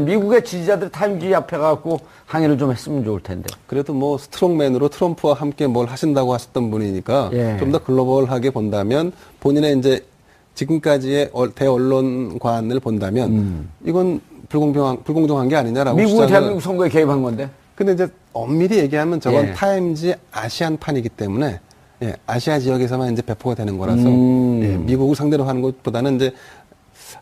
미국의 지지자들이 타임지 앞에 가고 항의를 좀 했으면 좋을 텐데. 그래도 뭐 스트롱맨으로 트럼프와 함께 뭘 하신다고 하셨던 분이니까 예. 좀 더 글로벌하게 본다면 본인의 이제 지금까지의 대언론관을 본다면 이건 불공정한 게 아니냐라고 미국은 주장을- 대한민국 선거에 개입한 건데. 근데 이제 엄밀히 얘기하면 저건 예. 타임지 아시안판이기 때문에 예, 아시아 지역에서만 이제 배포가 되는 거라서 예, 미국을 상대로 하는 것보다는 이제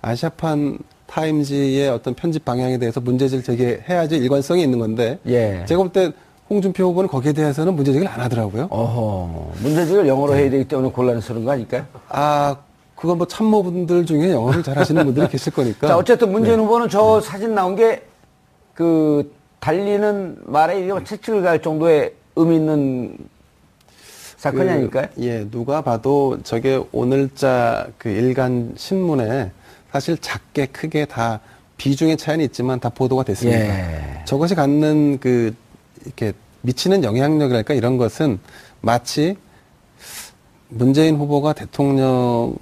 아시아판 타임지의 어떤 편집 방향에 대해서 문제제기를 제기해야지 일관성이 있는 건데 예. 제가 볼 때 홍준표 후보는 거기에 대해서는 문제제기를 안 하더라고요. 어허. 문제지를 영어로 해야 되기 때문에 곤란스러운 거 아닐까요? 그건 뭐 참모분들 중에 영어를 잘하시는 분들이 계실 거니까. 자, 어쨌든 문재인 후보는 저 사진 나온 게 달리는 말에 이게 채찍을 갈 정도의 의미 있는 사건이 아닐까요? 예, 누가 봐도 저게 오늘자 그 일간 신문에 사실 작게 크게 다 비중의 차이는 있지만 다 보도가 됐습니다. 예. 저것이 갖는 이렇게 미치는 영향력이랄까 이런 것은 마치 문재인 후보가 대통령이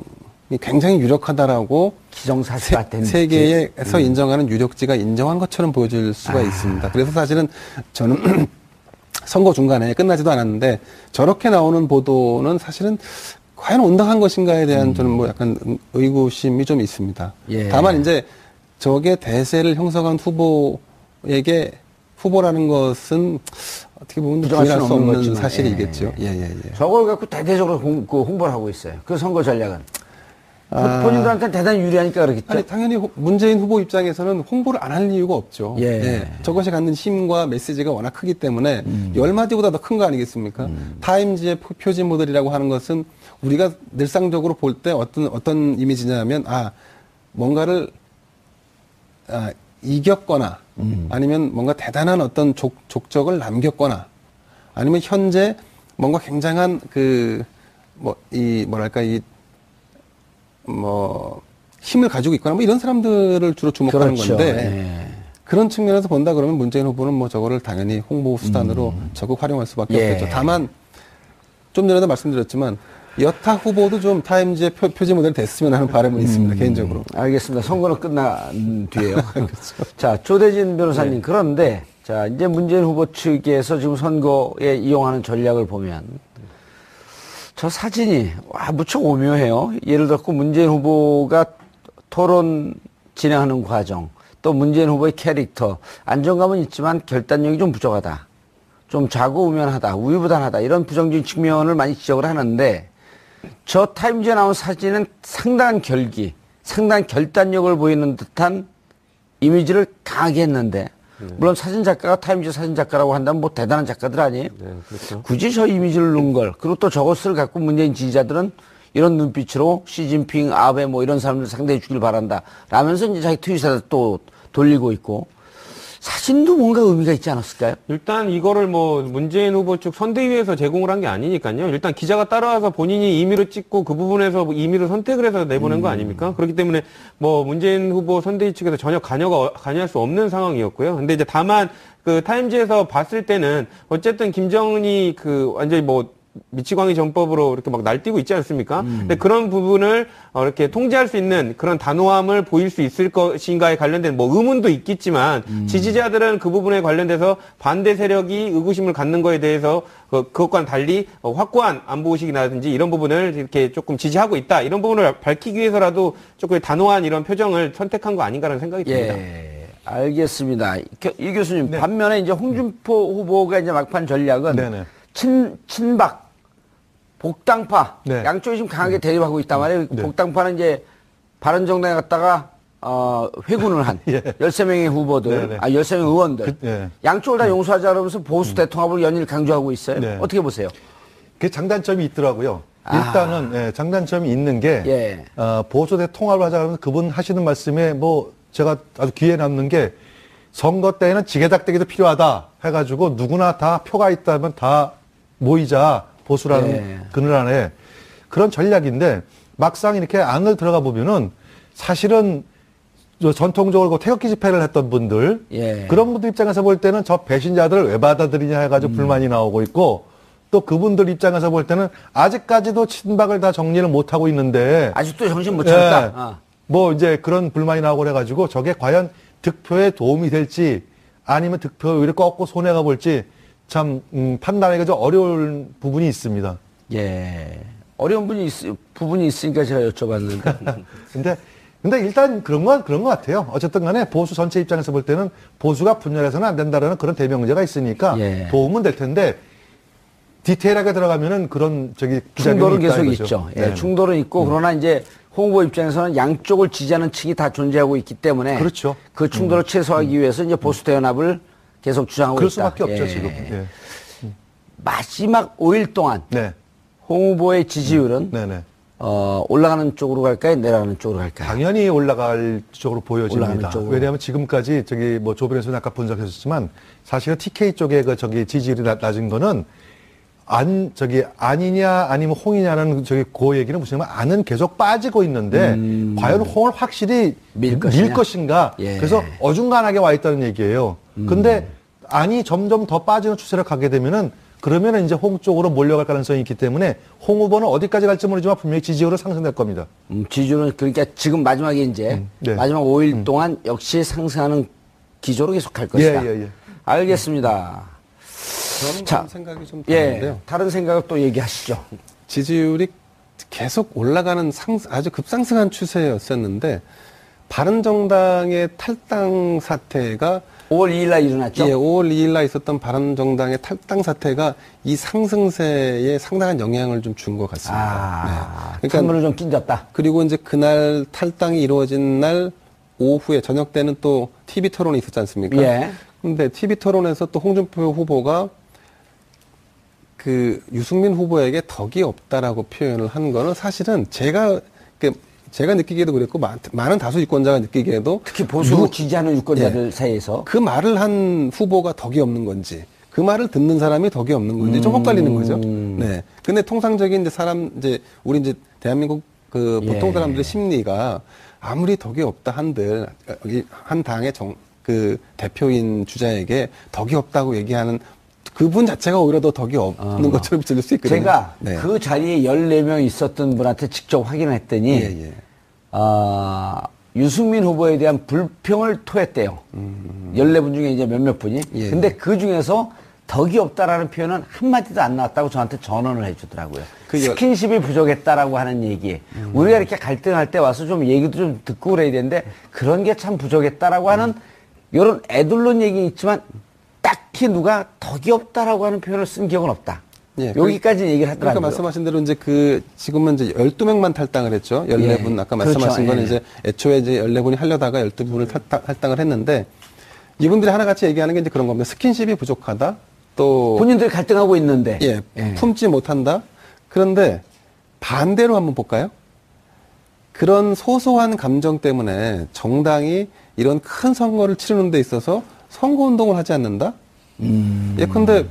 굉장히 유력하다라고 기정사실 같은. 세계에서 인정하는 유력지가 인정한 것처럼 보여질 수가 있습니다. 그래서 사실은 저는 선거 중간에 끝나지도 않았는데 저렇게 나오는 보도는 사실은 과연 온당한 것인가에 대한 저는 뭐 약간 의구심이 좀 있습니다. 예. 다만 이제 저게 대세를 형성한 후보에게 후보라는 것은 어떻게 보면 부정할 부인할 수 수는 없는 없는 거지만, 사실이겠죠. 예. 저걸 갖고 대대적으로 홍보를 하고 있어요. 그 선거 전략은. 본인들한테는 대단히 유리하니까 그러겠죠. 아니, 당연히 문재인 후보 입장에서는 홍보를 안 할 이유가 없죠. 예. 저것이 갖는 힘과 메시지가 워낙 크기 때문에 10마디보다 더 큰 거 아니겠습니까? 타임지의 표지모델이라고 하는 것은 우리가 늘상적으로 볼 때 어떤 이미지냐면, 뭔가를, 이겼거나, 아니면 뭔가 대단한 어떤 족적을 남겼거나, 아니면 현재 뭔가 굉장한 힘을 가지고 있거나 뭐 이런 사람들을 주로 주목하는 그렇죠. 건데 예. 그런 측면에서 본다 그러면 문재인 후보는 뭐 저거를 당연히 홍보 수단으로 적극 활용할 수밖에 예. 없겠죠. 다만 좀 전에도 말씀드렸지만 여타 후보도 좀 타임지의 표지 모델이 됐으면 하는 바람은 있습니다. 개인적으로. 알겠습니다. 선거는 끝난 뒤에요. 자, 조대진 변호사님. 그런데, 자, 이제 문재인 후보 측에서 지금 선거에 이용하는 전략을 보면, 저 사진이, 무척 오묘해요. 예를 들어, 문재인 후보가 토론 진행하는 과정, 또 문재인 후보의 캐릭터, 안정감은 있지만 결단력이 좀 부족하다. 좀 좌고우면하다, 우유부단하다, 이런 부정적인 측면을 많이 지적을 하는데, 저 타임지에 나온 사진은 상당한 상당한 결단력을 보이는 듯한 이미지를 강하게 했는데, 물론 사진 작가가 타임지 사진 작가라고 한다면 뭐 대단한 작가들 아니에요? 네, 그렇죠. 굳이 저 이미지를 넣은 걸, 그리고 또 저것을 갖고 문재인 지지자들은 이런 눈빛으로 시진핑, 아베 뭐 이런 사람들 상대해 주길 바란다. 라면서 이제 자기 트윗에 또 돌리고 있고, 사진도 뭔가 의미가 있지 않았을까요? 일단 이거를 뭐 문재인 후보 측 선대위에서 제공을 한 게 아니니까요. 일단 기자가 따라와서 본인이 임의로 찍고 그 부분에서 임의로 선택을 해서 내보낸 거 아닙니까? 그렇기 때문에 뭐 문재인 후보 선대위 측에서 전혀 관여할 수 없는 상황이었고요. 근데 이제 다만 그 타임지에서 봤을 때는 어쨌든 김정은이 완전히 뭐 미치광이 전법으로 이렇게 막 날뛰고 있지 않습니까? 근데 그런 부분을 이렇게 통제할 수 있는 그런 단호함을 보일 수 있을 것인가에 관련된 뭐 의문도 있겠지만 지지자들은 그 부분에 관련돼서 반대 세력이 의구심을 갖는 거에 대해서 그것과는 달리 확고한 안보의식이라든지 이런 부분을 이렇게 조금 지지하고 있다. 이런 부분을 밝히기 위해서라도 조금 단호한 이런 표정을 선택한 거 아닌가라는 생각이 듭니다. 예, 알겠습니다. 이 교수님, 반면에 이제 홍준표 후보가 이제 막판 전략은 네네. 친박, 복당파 네. 양쪽이 지금 강하게 대립하고 있단 말이에요. 네. 복당파는 이제 바른정당에 갔다가 회군을 한 예. 13명의 후보들, 네, 네. 13명의 의원들 예. 양쪽을 다 용서하자 그러면서 보수 대통합을 연일 강조하고 있어요. 네. 어떻게 보세요? 그 장단점이 있더라고요. 일단은 예, 장단점이 있는 게 예. 보수 대 통합을 하자 그러면 그분 하시는 말씀에 뭐 제가 아주 귀에 남는 게 선거 때에는 지게닥대기도 필요하다 해가지고 누구나 다 표가 있다면 다 모이자 보수라는 예. 그늘 안에 그런 전략인데 막상 이렇게 안을 들어가 보면은 사실은 전통적으로 그 태극기 집회를 했던 분들 예. 그런 분들 입장에서 볼 때는 저 배신자들을 왜 받아들이냐 해가지고 불만이 나오고 있고 또 그분들 입장에서 볼 때는 아직까지도 친박을 다 정리를 못하고 있는데 아직도 정신 못 차렸다. 예, 뭐 이제 그런 불만이 나오고 그래가지고 저게 과연 득표에 도움이 될지 아니면 득표율을 꺾고 손해가 볼지 참 판단하기가 좀 어려운 부분이 있습니다. 예. 어려운 부분이 있으니까 제가 여쭤봤는데. 근데 일단 그런 것 같아요. 어쨌든 간에 보수 전체 입장에서 볼 때는 보수가 분열해서는 안 된다라는 그런 대명제가 있으니까 예. 도움은 될 텐데 디테일하게 들어가면은 그런 충돌은 부작용이 계속 있다는 있죠. 거죠. 예, 네. 충돌은 있고 그러나 이제 홍 후보 입장에서는 양쪽을 지지하는 층이 다 존재하고 있기 때문에 그렇죠. 그 충돌을 최소화하기 위해서 이제 보수 대연합을 계속 주장하고 그럴 있다. 수밖에 없죠 예. 지금. 예. 마지막 5일 동안 네. 홍 후보의 지지율은 네네. 올라가는 쪽으로 갈까요? 내려가는 쪽으로 갈까요? 당연히 올라갈 쪽으로 보여집니다. 올라가는 쪽으로. 왜냐하면 지금까지 뭐 조변에서 아까 분석했었지만 사실은 TK 쪽에 지지율이 낮은 거는 아니냐 아니면 홍이냐는 그 얘기는 무슨 말이냐면 안은 계속 빠지고 있는데 과연 홍을 확실히 밀 것인가? 예. 그래서 어중간하게 와 있다는 얘기예요. 근데 안이 점점 더 빠지는 추세를 가게 되면은 그러면은 이제 홍 쪽으로 몰려갈 가능성이 있기 때문에 홍 후보는 어디까지 갈지 모르지만 분명히 지지율은 상승될 겁니다. 지지율은 그러니까 지금 마지막에 이제 네. 마지막 5일 동안 역시 상승하는 기조로 계속 갈 것이다. 예. 알겠습니다. 저는 자, 그런 생각이 좀 예, 드는데요. 다른 생각을 또 얘기하시죠. 지지율이 계속 올라가는 아주 급상승한 추세였었는데 바른정당의 탈당 사태가 5월 2일 날 일어났죠? 예, 5월 2일 날 있었던 바른정당의 탈당 사태가 이 상승세에 상당한 영향을 좀 준 것 같습니다. 네. 찬물을 좀 끼얹었다. 그리고 이제 그날 탈당이 이루어진 날 오후에 저녁 때는 또 TV 토론이 있었지 않습니까? 예. 근데 TV 토론에서 또 홍준표 후보가 그 유승민 후보에게 덕이 없다라고 표현을 한 거는 사실은 제가 느끼기에도 그랬고 많은 다수 유권자가 느끼기에도 특히 보수 지지하는 유권자들 사이에서 그 말을 한 후보가 덕이 없는 건지 그 말을 듣는 사람이 덕이 없는 건지 좀 헷갈리는 거죠. 네. 근데 통상적인 우리 대한민국 그 보통 사람들의 심리가 아무리 덕이 없다 한들 한 당의 그 대표인 주자에게 덕이 없다고 얘기하는 그분 자체가 오히려 더 덕이 없는 것처럼 들릴 수 있거든요. 제가 네. 그 자리에 14명 있었던 분한테 직접 확인을 했더니 유승민 후보에 대한 불평을 토했대요. 14분 중에 이제 몇몇 분이. 예. 근데 그 중에서 덕이 없다라는 표현은 한마디도 안 나왔다고 저한테 전언을 해주더라고요. 스킨십이 부족했다라고 하는 얘기. 우리가 이렇게 갈등할 때 와서 좀 얘기도 좀 듣고 그래야 되는데 그런 게 참 부족했다라고 하는 이런 애들론 얘기는 있지만 딱히 누가 덕이 없다라고 하는 표현을 쓴 기억은 없다. 예, 여기까지 얘기를 하더라고요. 그러니까 말씀하신 대로 이제 지금은 이제 12명만 탈당을 했죠. 14분 예. 아까 말씀하신 그렇죠. 거는 예. 이제 애초에 이제 14분이 하려다가 12분을 탈당을 했는데 이분들이 하나같이 얘기하는 게 이제 그런 겁니다. 스킨십이 부족하다. 또 본인들이 갈등하고 있는데. 예, 품지 못한다. 그런데 반대로 한번 볼까요? 그런 소소한 감정 때문에 정당이 이런 큰 선거를 치르는 데 있어서 선거운동을 하지 않는다? 예컨대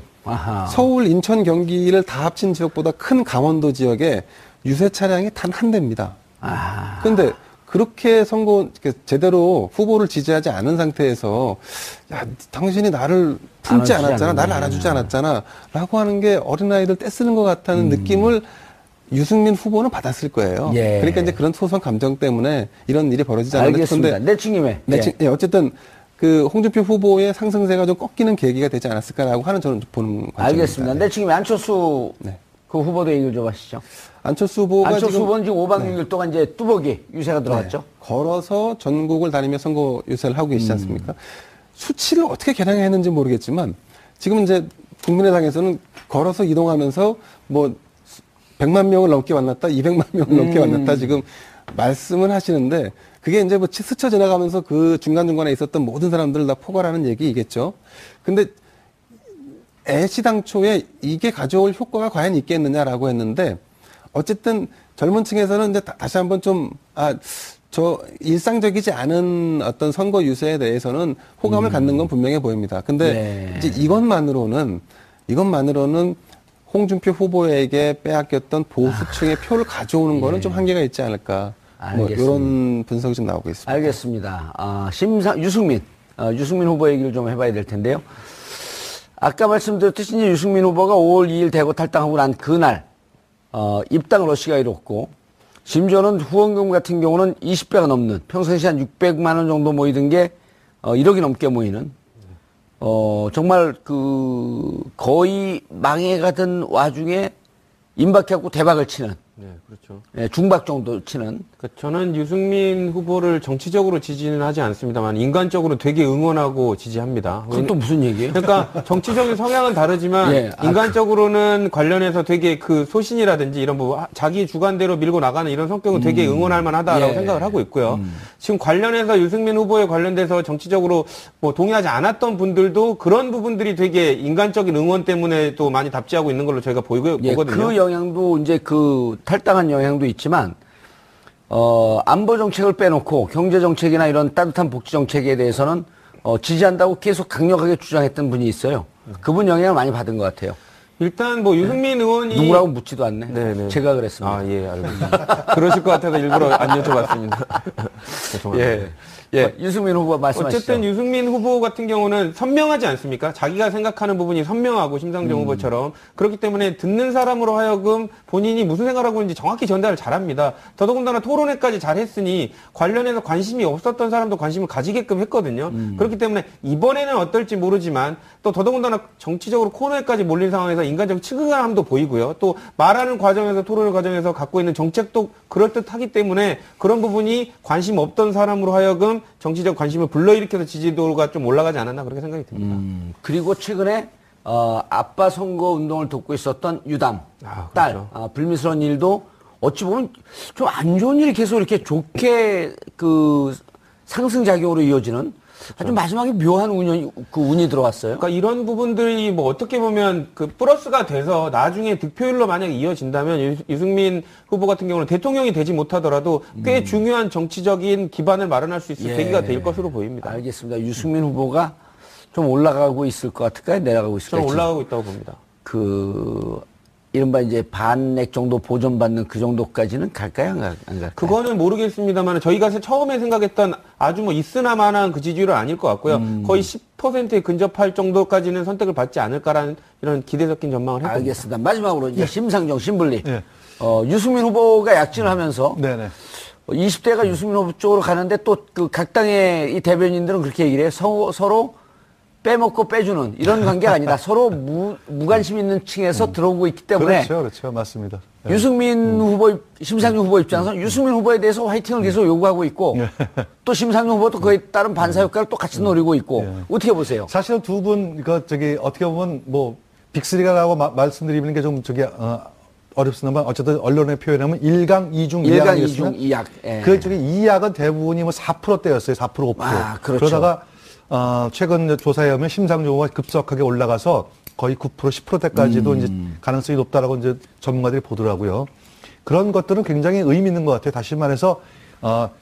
서울, 인천, 경기를 다 합친 지역보다 큰 강원도 지역에 유세 차량이 단 한 대입니다. 그런데 그렇게 제대로 후보를 지지하지 않은 상태에서 야, 당신이 나를 품지 않았잖아, 나를 알아주지 않았잖아 라고 하는 게 어린아이들 떼쓰는 것 같다는 느낌을 유승민 후보는 받았을 거예요. 예. 그러니까 이제 그런 소소한 감정 때문에 이런 일이 벌어지지 않았나 알겠습니다. 싶은데 내친김에. 예, 어쨌든 그 홍준표 후보의 상승세가 좀 꺾이는 계기가 되지 않았을까라고 하는 저는 보는 관점입니다. 알겠습니다. 내친김에 안철수 그 후보도 얘기를 좀 하시죠. 안철수 후보가 후보는 지금 5박 6일 동안 이제 뚜벅이 유세가 들어갔죠. 걸어서 전국을 다니며 선거 유세를 하고 계시지 않습니까? 수치를 어떻게 계량했는지 모르겠지만 지금 이제 국민의당에서는 걸어서 이동하면서 뭐 100만 명을 넘게 만났다, 200만 명을 넘게 만났다 지금 말씀을 하시는데 그게 이제 뭐 스쳐 지나가면서 그 중간중간에 있었던 모든 사람들을 다 포괄하는 얘기이겠죠. 근데 애시당초에 이게 가져올 효과가 과연 있겠느냐라고 했는데 어쨌든 젊은 층에서는 이제 다시 한번 좀, 저 일상적이지 않은 어떤 선거 유세에 대해서는 호감을 갖는 건 분명해 보입니다. 근데 네. 이제 이것만으로는 홍준표 후보에게 빼앗겼던 보수층의 표를 가져오는 거는 좀 한계가 있지 않을까. 뭐 알겠습니다. 이런 분석이 좀 나오고 있습니다. 알겠습니다. 유승민 후보 얘기를 좀 해봐야 될 텐데요. 아까 말씀드렸듯이 이제 유승민 후보가 5월 2일 대구 탈당하고 난 그날, 입당 러시가 이뤘고, 심지어는 후원금 같은 경우는 20배가 넘는, 평상시 한 600만 원 정도 모이던 게, 1억이 넘게 모이는, 정말 거의 망해가던 와중에 임박해갖고 대박을 치는, 네, 그렇죠. 중박 정도 치는. 저는 유승민 후보를 정치적으로 지지는 하지 않습니다만 인간적으로 되게 응원하고 지지합니다. 그건 또 무슨 얘기예요? 그러니까 정치적인 성향은 다르지만 예, 인간적으로는 관련해서 되게 그 소신이라든지 이런 부분, 자기 주관대로 밀고 나가는 이런 성격은 되게 응원할 만하다라고 예. 생각을 하고 있고요. 지금 관련해서 유승민 후보에 관련돼서 정치적으로 뭐 동의하지 않았던 분들도 그런 부분들이 되게 인간적인 응원 때문에 또 많이 답지하고 있는 걸로 저희가 예, 보거든요. 그 영향도 이제 탈당한 영향도 있지만, 안보 정책을 빼놓고 경제 정책이나 이런 따뜻한 복지 정책에 대해서는, 지지한다고 계속 강력하게 주장했던 분이 있어요. 그분 영향을 많이 받은 것 같아요. 일단 뭐 유승민 의원이 누구라고 묻지도 않네. 네네. 제가 그랬습니다. 아, 예, 알겠습니다. 그러실 것 같아서 일부러 안 여쭤봤습니다. 죄송합니다. 유승민 후보 말씀하시죠. 어쨌든 유승민 후보 같은 경우는 선명하지 않습니까? 자기가 생각하는 부분이 선명하고 심상정 후보처럼 그렇기 때문에 듣는 사람으로 하여금 본인이 무슨 생각하고 있는지 정확히 전달을 잘합니다. 더더군다나 토론회까지 잘했으니 관련해서 관심이 없었던 사람도 관심을 가지게끔 했거든요. 그렇기 때문에 이번에는 어떨지 모르지만 또 더더군다나 정치적으로 코너에까지 몰린 상황에서 인간적 측은함도 보이고요. 또 말하는 과정에서 토론의 과정에서 갖고 있는 정책도 그럴듯하기 때문에 그런 부분이 관심 없던 사람으로 하여금 정치적 관심을 불러일으켜서 지지도가 좀 올라가지 않았나 그렇게 생각이 듭니다. 그리고 최근에 아빠 선거 운동을 돕고 있었던 유담 딸 그렇죠. 불미스러운 일도 어찌 보면 좀 안 좋은 일이 계속 이렇게 좋게 상승작용으로 이어지는 아주 마지막에 묘한 운이 들어왔어요. 그러니까 이런 부분들이 뭐 어떻게 보면 플러스가 돼서 나중에 득표율로 만약에 이어진다면 유승민 후보 같은 경우는 대통령이 되지 못하더라도 꽤 중요한 정치적인 기반을 마련할 수 있을 계기가 될 것으로 보입니다. 알겠습니다. 유승민 후보가 좀 올라가고 있을 것 같을까요? 내려가고 있을까요? 저는 올라가고 있다고 봅니다. 이른바 이제 반액 정도 보전받는 그 정도까지는 갈까요? 안 갈까요? 그거는 모르겠습니다만 저희가 처음에 생각했던 아주 뭐 있으나마나한 그 지지율은 아닐 것 같고요. 거의 10%에 근접할 정도까지는 선택을 받지 않을까라는 이런 기대 섞인 전망을 했습니다. 알겠습니다. 마지막으로 이제 심상정, 신불리. 예. 유승민 후보가 약진을 하면서 네네. 20대가 유승민 후보 쪽으로 가는데 또 각 당의 이 대변인들은 그렇게 얘기를 해요. 서로 빼먹고 빼주는 이런 관계가 아니다. 서로 무관심 있는 층에서 들어오고 있기 때문에 그렇죠. 맞습니다. 예. 유승민 후보, 심상정 후보 입장에서 유승민 후보에 대해서 화이팅을 계속 요구하고 있고 또 심상정 후보도 그에 따른 반사 효과를 또 같이 노리고 있고 어떻게 보세요? 사실은 두 분, 어떻게 보면 빅3가라고 말씀드리는 게 좀 어렵습니다만 어쨌든 언론에 표현하면 1강 2중 2약. 1강 2중 2약. 예. 그 2약은 대부분이 4%대였어요. 4%, 5%. 그렇죠. 그러다가 최근 조사에 하면 심상정 후보가 급속하게 올라가서 거의 9%, 10%대까지도 이제 가능성이 높다라고 이제 전문가들이 보더라고요. 그런 것들은 굉장히 의미 있는 것 같아요. 다시 말해서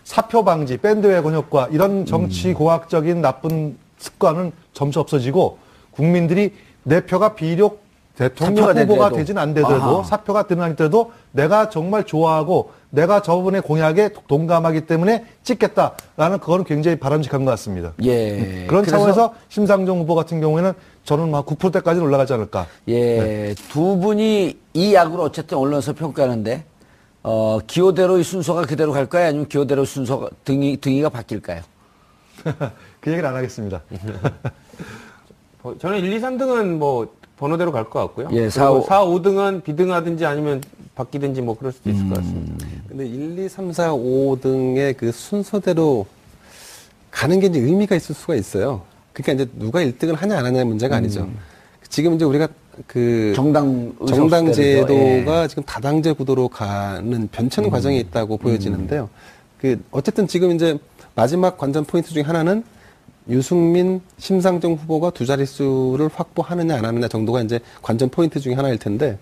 사표 방지, 밴드웨건 효과 이런 정치 공학적인 나쁜 습관은 점차 없어지고 국민들이 내 표가 비록 대통령 후보가 되진 않더라도 사표가 드러나더라도 내가 정말 좋아하고 내가 저분의 공약에 동감하기 때문에 찍겠다라는 그거는 굉장히 바람직한 것 같습니다. 예. 그런 차원에서 심상정 후보 같은 경우에는 저는 9%대까지는 올라가지 않을까. 예. 네. 두 분이 이 약으로 어쨌든 언론에서 평가하는데 기호대로의 순서가 그대로 갈까요? 아니면 기호대로 순서가 등위가 바뀔까요? 그 얘기는 안 하겠습니다. 저는 1, 2, 3등은 번호대로 갈 것 같고요. 예, 4, 5등은 비등하든지 아니면 바뀌든지 그럴 수도 있을 것 같습니다. 근데 1, 2, 3, 4, 5 등의 그 순서대로 가는 게 이제 의미가 있을 수가 있어요. 그러니까 이제 누가 1등을 하냐 안 하냐의 문제가 아니죠. 지금 이제 우리가 그 정당 제도가 예. 지금 다당제 구도로 가는 변천 과정에 있다고 보여지는데요. 그 어쨌든 지금 이제 마지막 관전 포인트 중에 하나는 유승민, 심상정 후보가 두 자릿수를 확보하느냐 안 하느냐 정도가 이제 관전 포인트 중에 하나일 텐데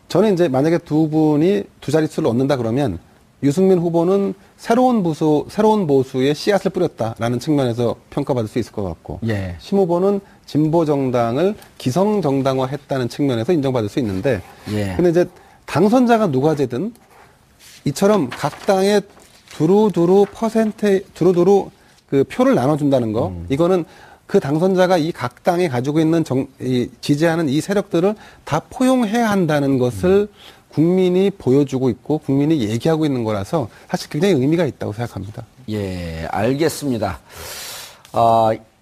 저는 이제 만약에 두 분이 두 자릿수를 얻는다 그러면 유승민 후보는 새로운 보수의 씨앗을 뿌렸다라는 측면에서 평가받을 수 있을 것 같고 예. 심 후보는 진보 정당을 기성 정당화했다는 측면에서 인정받을 수 있는데 예. 근데 이제 당선자가 누가 되든 이처럼 각 당에 두루두루 그 표를 나눠준다는 거 이거는 그 당선자가 이 각 당에 가지고 있는 지지하는 이 세력들을 다 포용해야 한다는 것을 국민이 보여주고 있고 국민이 얘기하고 있는 거라서 사실 굉장히 의미가 있다고 생각합니다. 예, 알겠습니다.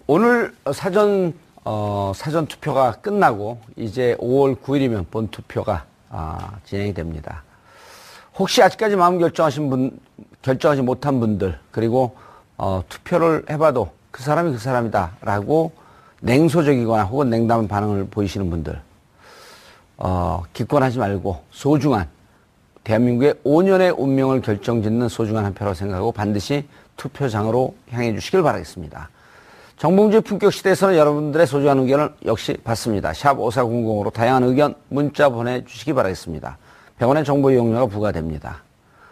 오늘 사전 투표가 끝나고 이제 5월 9일이면 본 투표가 진행이 됩니다. 혹시 아직까지 마음 결정하지 못한 분들, 그리고 투표를 해봐도 그 사람이 그 사람이다라고 냉소적이거나 혹은 냉담한 반응을 보이시는 분들, 기권하지 말고 소중한 대한민국의 5년의 운명을 결정짓는 소중한 한 표라고 생각하고 반드시 투표장으로 향해 주시길 바라겠습니다. 정봉주의 품격 시대에서는 여러분들의 소중한 의견을 역시 받습니다. 샵 5400으로 다양한 의견 문자 보내주시기 바라겠습니다. 100원의 정보 이용료가 부과됩니다.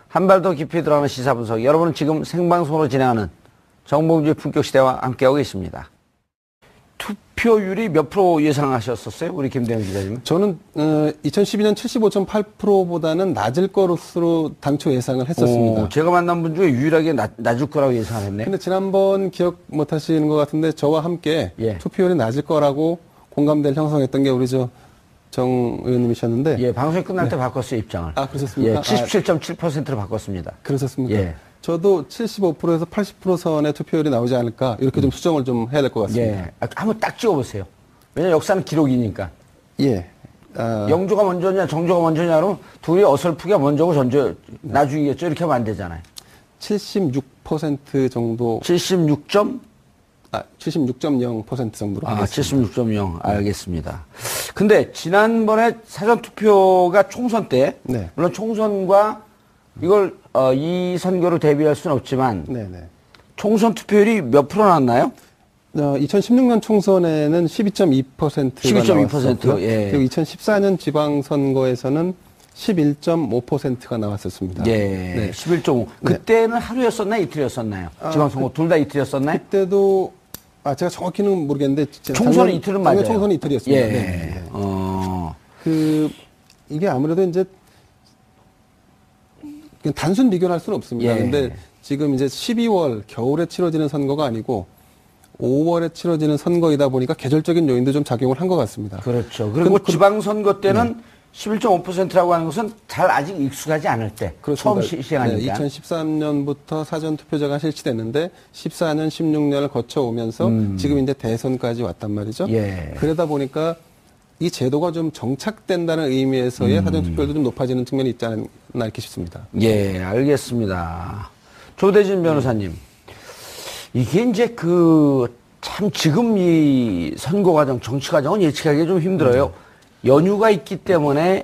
한 발 더 깊이 들어가는 시사 분석, 여러분은 지금 생방송으로 진행하는 정봉주의 품격 시대와 함께하고 계십니다. 투표율이 몇 프로 예상하셨었어요? 우리 김대영 기자님? 저는 2012년 75.8%보다는 낮을 것으로 당초 예상을 했었습니다. 제가 만난 분 중에 유일하게 낮을 거라고 예상했네요. 근데 지난번 기억 못 하시는 것 같은데 저와 함께 예. 투표율이 낮을 거라고 공감대를 형성했던 게 우리 정 의원님이셨는데. 예, 방송이 끝날 때 바꿨어요, 입장을. 그러셨습니까? 예, 77.7%로 바꿨습니다. 그러셨습니까? 예. 저도 75%에서 80% 선의 투표율이 나오지 않을까 이렇게 좀 수정을 좀 해야 될 것 같습니다. 예. 한번 딱 찍어보세요. 왜냐면 역사는 기록이니까. 예. 영조가 먼저냐, 정조가 먼저냐로 둘이 어설프게 먼저고 나중이겠죠. 이렇게 하면 안 되잖아요. 76% 정도. 76.0% 정도로. 76.0. 알겠습니다. 근데 지난번에 사전투표가 총선 때, 네. 물론 총선과 이걸, 이 선거를 대비할 수는 없지만, 네네. 총선 투표율이 몇 프로 나왔나요? 2016년 총선에는 12.2%가 12.2%, 예. 그리고 2014년 지방선거에서는 11.5%가 나왔었습니다. 예. 네. 11.5. 그때는 하루였었나요? 이틀이었었나요? 지방선거 둘 다 이틀이었었나요? 그때도 제가 정확히는 모르겠는데 총선은 이틀은 맞아요. 총선은 이틀이었습니다. 예. 네. 이게 아무래도 이제 그냥 단순 비교를 할 수는 없습니다. 예. 근데 지금 이제 12월 겨울에 치러지는 선거가 아니고 5월에 치러지는 선거이다 보니까 계절적인 요인도 좀 작용을 한 것 같습니다. 그렇죠. 그리고 지방선거 때는 11.5%라고 하는 것은 잘 아직 익숙하지 않을 때. 처음 시행하니까. 2013년부터 사전투표제가 실시됐는데 14년, 16년을 거쳐오면서 지금 이제 대선까지 왔단 말이죠. 예. 그러다 보니까 이 제도가 좀 정착된다는 의미에서의 사전투표율도 좀 높아지는 측면이 있지 않나 이렇게 싶습니다. 예, 알겠습니다. 조대진 변호사님. 이게 이제 참 지금 이 선거 과정, 정치 과정은 예측하기 좀 힘들어요. 연휴가 있기 때문에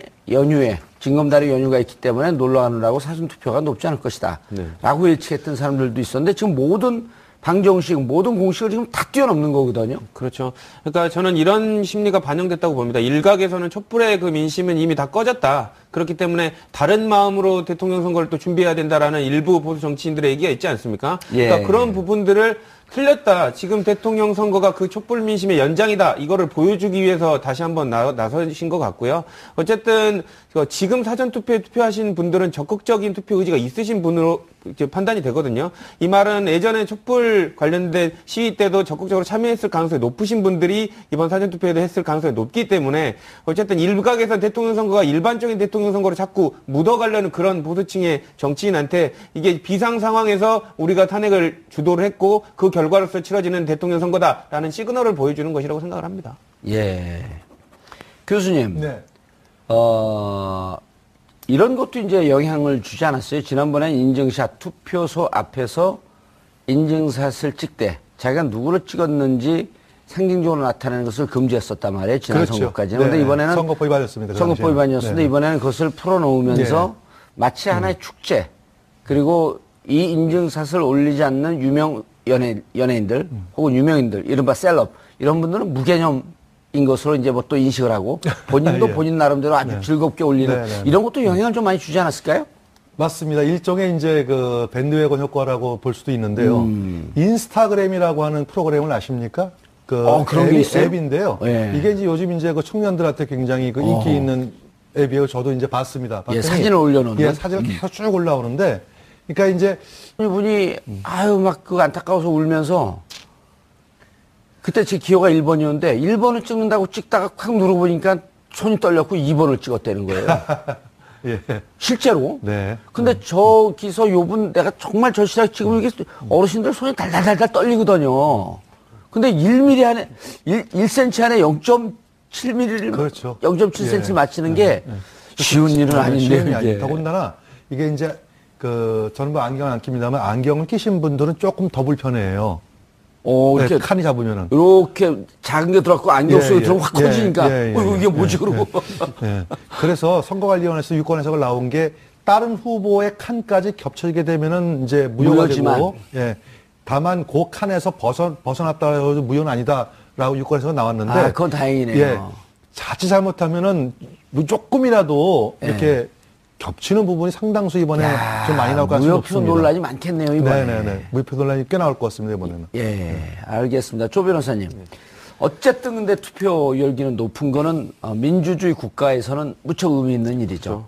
징검다리 연휴가 있기 때문에 놀러 가느라고 사전투표가 높지 않을 것이다. 네. 라고 예측했던 사람들도 있었는데 지금 모든 방정식, 모든 공식을 지금 다 뛰어넘는 거거든요. 그렇죠. 그러니까 저는 이런 심리가 반영됐다고 봅니다. 일각에서는 촛불의 그 민심은 이미 다 꺼졌다. 그렇기 때문에 다른 마음으로 대통령 선거를 또 준비해야 된다라는 일부 보수 정치인들의 얘기가 있지 않습니까? 예. 그러니까 그런 부분들을 틀렸다. 지금 대통령 선거가 그 촛불 민심의 연장이다. 이거를 보여주기 위해서 다시 한번 나서신 것 같고요. 어쨌든 지금 사전투표에 투표하신 분들은 적극적인 투표 의지가 있으신 분으로 이제 판단이 되거든요. 이 말은 예전에 촛불 관련된 시위 때도 적극적으로 참여했을 가능성이 높으신 분들이 이번 사전투표에도 했을 가능성이 높기 때문에 어쨌든 일각에서 대통령 선거가 일반적인 대통령 선거로 자꾸 묻어가려는 그런 보수층의 정치인한테 이게 비상 상황에서 우리가 탄핵을 주도를 했고 그 결과로서 치러지는 대통령 선거다라는 시그널을 보여주는 것이라고 생각을 합니다. 예. 교수님. 네. 이런 것도 이제 영향을 주지 않았어요. 지난번에 인증샷 투표소 앞에서 인증샷을 찍되 자기가 누구를 찍었는지 상징적으로 나타내는 것을 금지했었단 말이에요. 지난 선거까지는. 그런데 네. 이번에는 선거법 위반이었습니다. 선거법 위반이었는데 네. 이번에는 그것을 풀어놓으면서 네. 마치 하나의 축제 그리고 이 인증샷을 올리지 않는 유명 연예인들 혹은 유명인들 이른바 셀럽 이런 분들은 무개념인 것으로 이제 뭐 또 인식을 하고 본인도 예. 본인 나름대로 아주 네. 즐겁게 올리는 네, 네, 네. 이런 것도 영향을 좀 많이 주지 않았을까요? 맞습니다. 일종의 이제 그 밴드웨건 효과라고 볼 수도 있는데요. 인스타그램이라고 하는 프로그램을 아십니까? 그런 게 있어요? 앱인데요. 예. 이게 이제 요즘 이제 그 청년들한테 굉장히 그 인기 있는 앱이에요. 저도 이제 봤습니다. 예, 봤더니 사진을 올려놓는. 예, 사진을 계속 쭉 올라오는데, 그러니까 이제 이분이 아유 막 그 안타까워서 울면서 그때 제 기호가 1번이었는데 1번을 찍는다고 찍다가 확 누르보니까 손이 떨렸고 2번을 찍었다는 거예요. 예, 실제로. 네. 근데 저기서 요분 내가 정말 저 시작 지금 이게 어르신들 손이 달달달달 떨리거든요. 근데 1mm 안에 1cm 안에 0.7mm를 그렇죠. 0.7cm 예. 맞히는 게 쉬운 일은 아닌데 쉬운 일이 이게. 아니에요. 더군다나 이게 이제 저는 뭐 안경을 안 낍니다만 안경을 끼신 분들은 조금 더 불편해요. 이렇게 칸이 잡으면은. 이렇게 작은 게 들어갔고 안경 속에 들어 확 예, 커지니까 예, 이게 뭐지 그러고 예. 그래서 선거관리위원회에서 유권 해석을 나온 게 다른 후보의 칸까지 겹쳐지게 되면은 이제 무효가 무효지만. 되고, 예. 다만 그 칸에서 벗어났다 해서 무효는 아니다라고 유권 해석가 나왔는데, 그건 다행이네요. 예. 자칫 잘못하면은 뭐 조금이라도 이렇게 겹치는 부분이 상당수 이번에 좀 많이 나올 가능성이 무효표 높습니다. 논란이 많겠네요 이번에. 네네네. 무효표 논란이 꽤 나올 것 같습니다 이번에는. 예, 알겠습니다. 조 변호사님. 어쨌든 근데 투표 열기는 높은 거는 민주주의 국가에서는 무척 의미 있는 일이죠.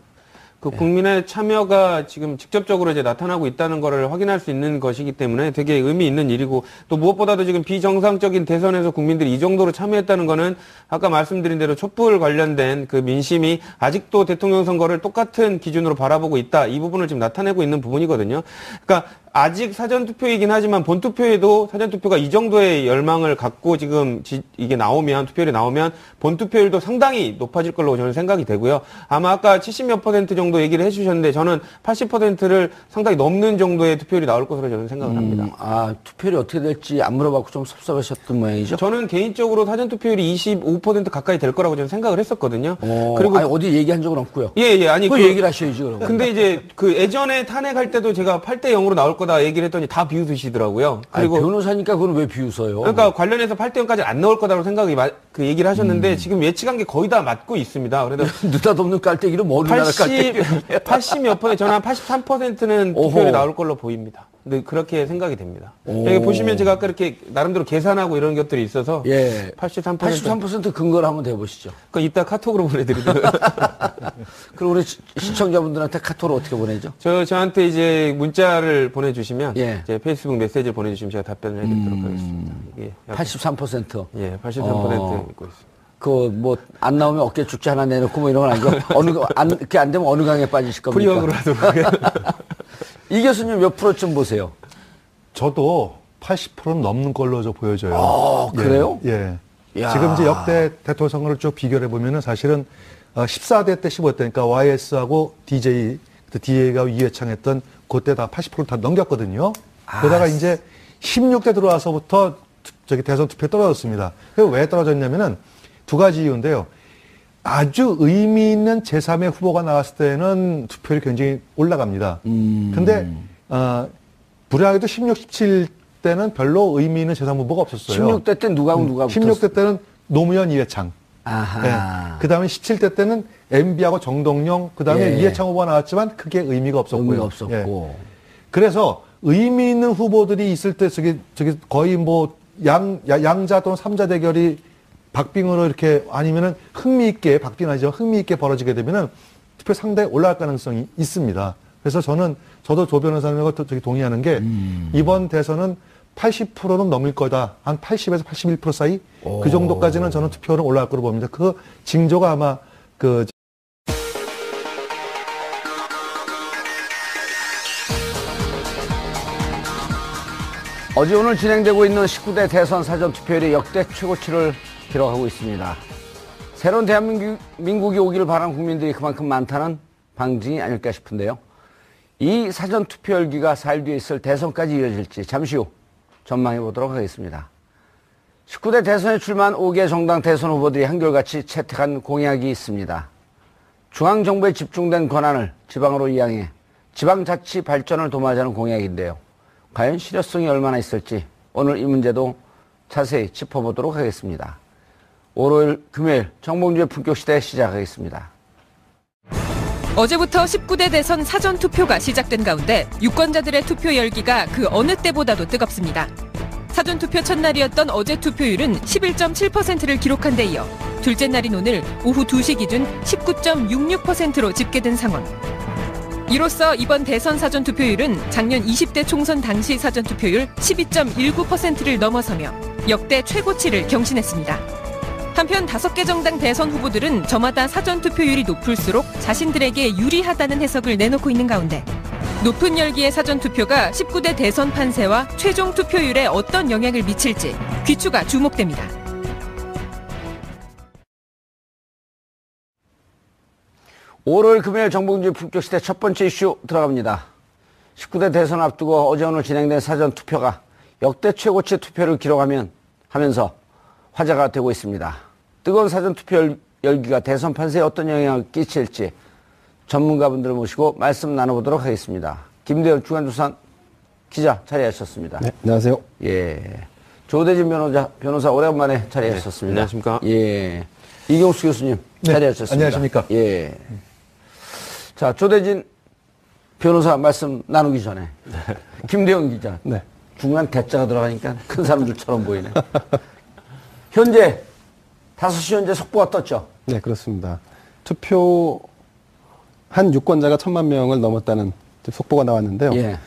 그 국민의 참여가 지금 직접적으로 이제 나타나고 있다는 거를 확인할 수 있는 것이기 때문에 되게 의미 있는 일이고 또 무엇보다도 지금 비정상적인 대선에서 국민들이 이 정도로 참여했다는 거는 아까 말씀드린 대로 촛불 관련된 그 민심이 아직도 대통령 선거를 똑같은 기준으로 바라보고 있다. 이 부분을 지금 나타내고 있는 부분이거든요. 그러니까 아직 사전투표이긴 하지만 본투표에도 사전투표가 이 정도의 열망을 갖고 지금 이게 나오면 투표율이 나오면 본투표율도 상당히 높아질 걸로 저는 생각이 되고요. 아마 아까 70몇 % 정도 얘기를 해주셨는데 저는 80%를 상당히 넘는 정도의 투표율이 나올 것으로 저는 생각을 합니다. 투표율이 어떻게 될지 안 물어봤고 좀 섭섭하셨던 모양이죠? 저는 개인적으로 사전투표율이 25% 가까이 될 거라고 저는 생각을 했었거든요. 그리고 어디 얘기한 적은 없고요. 예, 아니 그 얘기를 하셔야지 그럼. 근데 이제 그 예전에 탄핵할 때도 제가 8대 0으로 나올 거다 얘기를 했더니 다 비웃으시더라고요. 그리고 변호사니까 그건 왜 비웃어요? 그러니까 관련해서 8대 0까지 안 나올 거다라고 생각이 그 얘기를 하셨는데 지금 예측한 게 거의 다 맞고 있습니다. 그래서 느닷없는 깔때기로 머리 나라 깔때기. 80몇 %, 저는 한 83%는 투표율이 나올 걸로 보입니다. 근데 그렇게 생각이 됩니다. 여기 보시면 제가 아까 이렇게 나름대로 계산하고 이런 것들이 있어서 예. 83%. 83% 근거를 한번 대보시죠. 그 이따 카톡으로 보내드리도록. 그럼 우리 시청자분들한테 카톡으로 어떻게 보내죠? 저한테 이제 문자를 보내주시면 예. 이제 페이스북 메시지를 보내주시면 제가 답변을 해드리도록 하겠습니다. 이게 83%. 예, 83% 있고 있습니다. 뭐 안 나오면 어깨 축제 하나 내놓고 뭐 이런 건 아니고 그게 안 되면 어느 강에 빠지실 겁니까? 프리워크로 하도록 하겠습니다. 이 교수님 몇 프로쯤 보세요? 저도 80%는 넘는 걸로 보여져요. 그래요? 예. 야. 지금 이제 역대 대통령 선거를 쭉 비교해 보면은 사실은 14대 때 15대 그러니까 YS하고 DJ, DA가 이회창 했던 그때 다 80%다 넘겼거든요. 그러다가 이제 16대 들어와서부터 대선 투표에 떨어졌습니다. 그게 왜 떨어졌냐면은 두 가지 이유인데요. 아주 의미 있는 제3의 후보가 나왔을 때는 투표율이 굉장히 올라갑니다. 근데, 불행하게도 16, 17 때는 별로 의미 있는 제3 후보가 없었어요. 16대 때 누가 붙었어요? 16대 때는 노무현, 이회창. 아하. 네. 그 다음에 17대 때는 MB하고 정동영, 그 다음에 예. 이해창 후보가 나왔지만 크게 의미가 없었고요. 의미가 없었고. 예. 그래서 의미 있는 후보들이 있을 때 저기 거의 뭐 양자 또는 삼자 대결이 박빙으로 이렇게 아니면은 흥미있게, 박빙 아니죠. 흥미있게 벌어지게 되면은 투표 상당히 올라갈 가능성이 있습니다. 그래서 저도 조 변호사님과 동의하는 게 이번 대선은 80%는 넘을 거다. 한 80에서 81% 사이? 그 정도까지는 저는 투표는 올라갈 거로 봅니다. 그 징조가 아마 어제 오늘 진행되고 있는 19대 대선 사전투표율이 역대 최고치를 기록하고 있습니다. 새로운 대한민국이 오기를 바라는 국민들이 그만큼 많다는 방증이 아닐까 싶은데요. 이 사전투표 열기가 4일 뒤에 있을 대선까지 이어질지 잠시 후 전망해 보도록 하겠습니다. 19대 대선에 출마한 5개 정당 대선 후보들이 한결같이 채택한 공약이 있습니다. 중앙정부에 집중된 권한을 지방으로 이양해 지방자치 발전을 도모하자는 공약인데요. 과연 실효성이 얼마나 있을지 오늘 이 문제도 자세히 짚어보도록 하겠습니다. 월요일, 금요일 정봉주의 품격시대 시작하겠습니다. 어제부터 19대 대선 사전투표가 시작된 가운데 유권자들의 투표 열기가 그 어느 때보다도 뜨겁습니다. 사전투표 첫날이었던 어제 투표율은 11.7%를 기록한 데 이어 둘째 날인 오늘 오후 2시 기준 19.66%로 집계된 상황. 이로써 이번 대선 사전투표율은 작년 20대 총선 당시 사전투표율 12.19%를 넘어서며 역대 최고치를 경신했습니다. 한편 5개 정당 대선 후보들은 저마다 사전투표율이 높을수록 자신들에게 유리하다는 해석을 내놓고 있는 가운데 높은 열기의 사전투표가 19대 대선 판세와 최종 투표율에 어떤 영향을 미칠지 귀추가 주목됩니다. 월요일, 금요일 정봉주의 품격시대 첫 번째 이슈 들어갑니다. 19대 대선 앞두고 어제 오늘 진행된 사전투표가 역대 최고치 투표를 기록하면서 화제가 되고 있습니다. 뜨거운 사전투표 열기가 대선 판세에 어떤 영향을 끼칠지 전문가분들을 모시고 말씀 나눠보도록 하겠습니다. 김대현 주간조선 기자 자리하셨습니다. 네, 안녕하세요. 예, 조대진 변호사 오랜만에 자리하셨습니다. 네, 안녕하십니까? 예, 이경수 교수님 네, 자리하셨습니다. 안녕하십니까? 예. 자, 조대진 변호사 말씀 나누기 전에 김대현 기자. 네. 중간 대자가 들어가니까 큰 사람들처럼 보이네. 현재 5시 현재 속보가 떴죠? 네, 그렇습니다. 투표한 유권자가 1,000만 명을 넘었다는 속보가 나왔는데요. 예.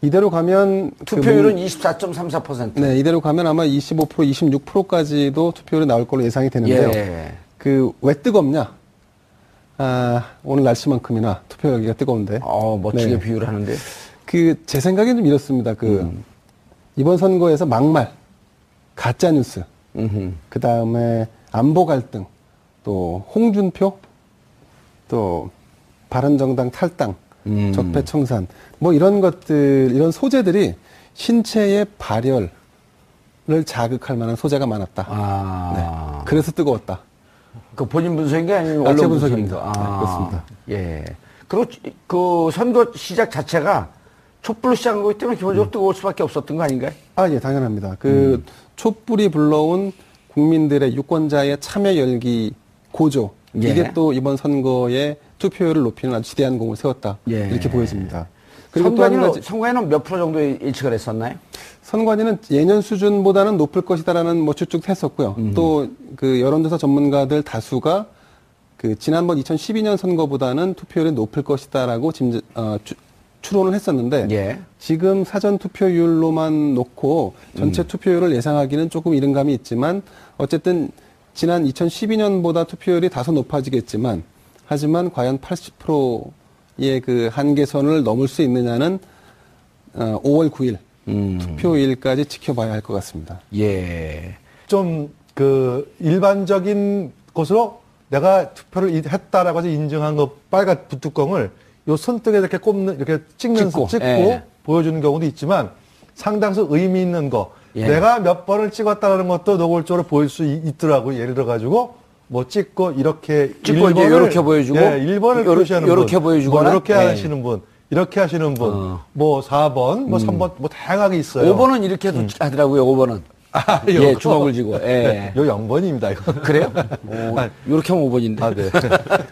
이대로 가면 투표율은 24.34%. 네, 이대로 가면 아마 25%, 26%까지도 투표율이 나올 걸로 예상이 되는데요. 예. 왜 뜨겁냐? 오늘 날씨만큼이나 투표 열기가 뜨거운데. 멋지게 네. 비유를 하는데. 제 생각엔 좀 이렇습니다. 이번 선거에서 막말, 가짜뉴스, 그 다음에 안보 갈등, 또 홍준표, 또 바른정당 탈당, 적폐청산, 뭐 이런 것들, 이런 소재들이 신체의 발열을 자극할 만한 소재가 많았다. 네. 그래서 뜨거웠다. 그 본인 분석인가 아니면 제 언론 분석입니다. 분석인가? 네, 그렇습니다. 예. 그리고 그 선거 시작 자체가 촛불로 시작한 거기 때문에 기본적으로 뜨거울 수밖에 없었던 거 아닌가요? 예, 당연합니다. 촛불이 불러온 국민들의 유권자의 참여 열기 고조. 예. 이게 또 이번 선거의 투표율을 높이는 아주 지대한 공을 세웠다. 예. 이렇게 보여집니다. 그리고 또 한 가지, 선관위는 몇 프로 정도 예측을 했었나요? 선관위는 예년 수준보다는 높을 것이다라는 추측도 했었고요. 또 여론조사 전문가들 다수가 지난번 2012년 선거보다는 투표율이 높을 것이다라고 추론을 했었는데 예. 지금 사전 투표율로만 놓고 전체 투표율을 예상하기는 조금 이른 감이 있지만 어쨌든 지난 2012년보다 투표율이 다소 높아지겠지만 하지만 과연 80%의 한계선을 넘을 수 있느냐는 5월 9일 투표일까지 지켜봐야 할 것 같습니다. 예. 좀 일반적인 것으로 내가 투표를 했다라고 해서 인증한 거 빨간 붓뚜껑을 요 손등에 이렇게 이렇게 찍고 예. 보여주는 경우도 있지만 상당수 의미 있는 거. 예. 내가 몇 번을 찍었다는 것도 노골적으로 보일 수 있더라고요. 예를 들어가지고 찍고 이렇게 찍고 이제 이렇게 보여주고 1번을 표시하는 분, 이렇게 보여주거나 이렇게 예. 하시는 분, 이렇게 하시는 분, 4번, 3번 다양하게 있어요. 5번은 이렇게 하더라고요. 5번은. 예, 주먹을 쥐고. 예. 요 0번입니다, 이거. 그래요? 이렇게 하면 5번인데. 네.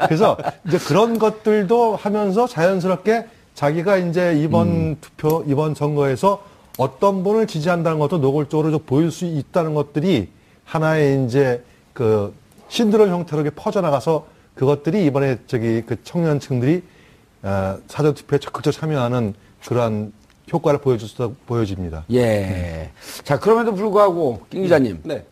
그래서 이제 그런 것들도 하면서 자연스럽게 자기가 이제 이번 선거에서 어떤 분을 지지한다는 것도 노골적으로 좀 보일 수 있다는 것들이 하나의 이제 신드롬 형태로 이렇게 퍼져나가서 그것들이 이번에 청년층들이 사전투표에 적극적으로 참여하는 그러한 효과를 보여집니다. 예. 자, 그럼에도 불구하고, 김 기자님. 네.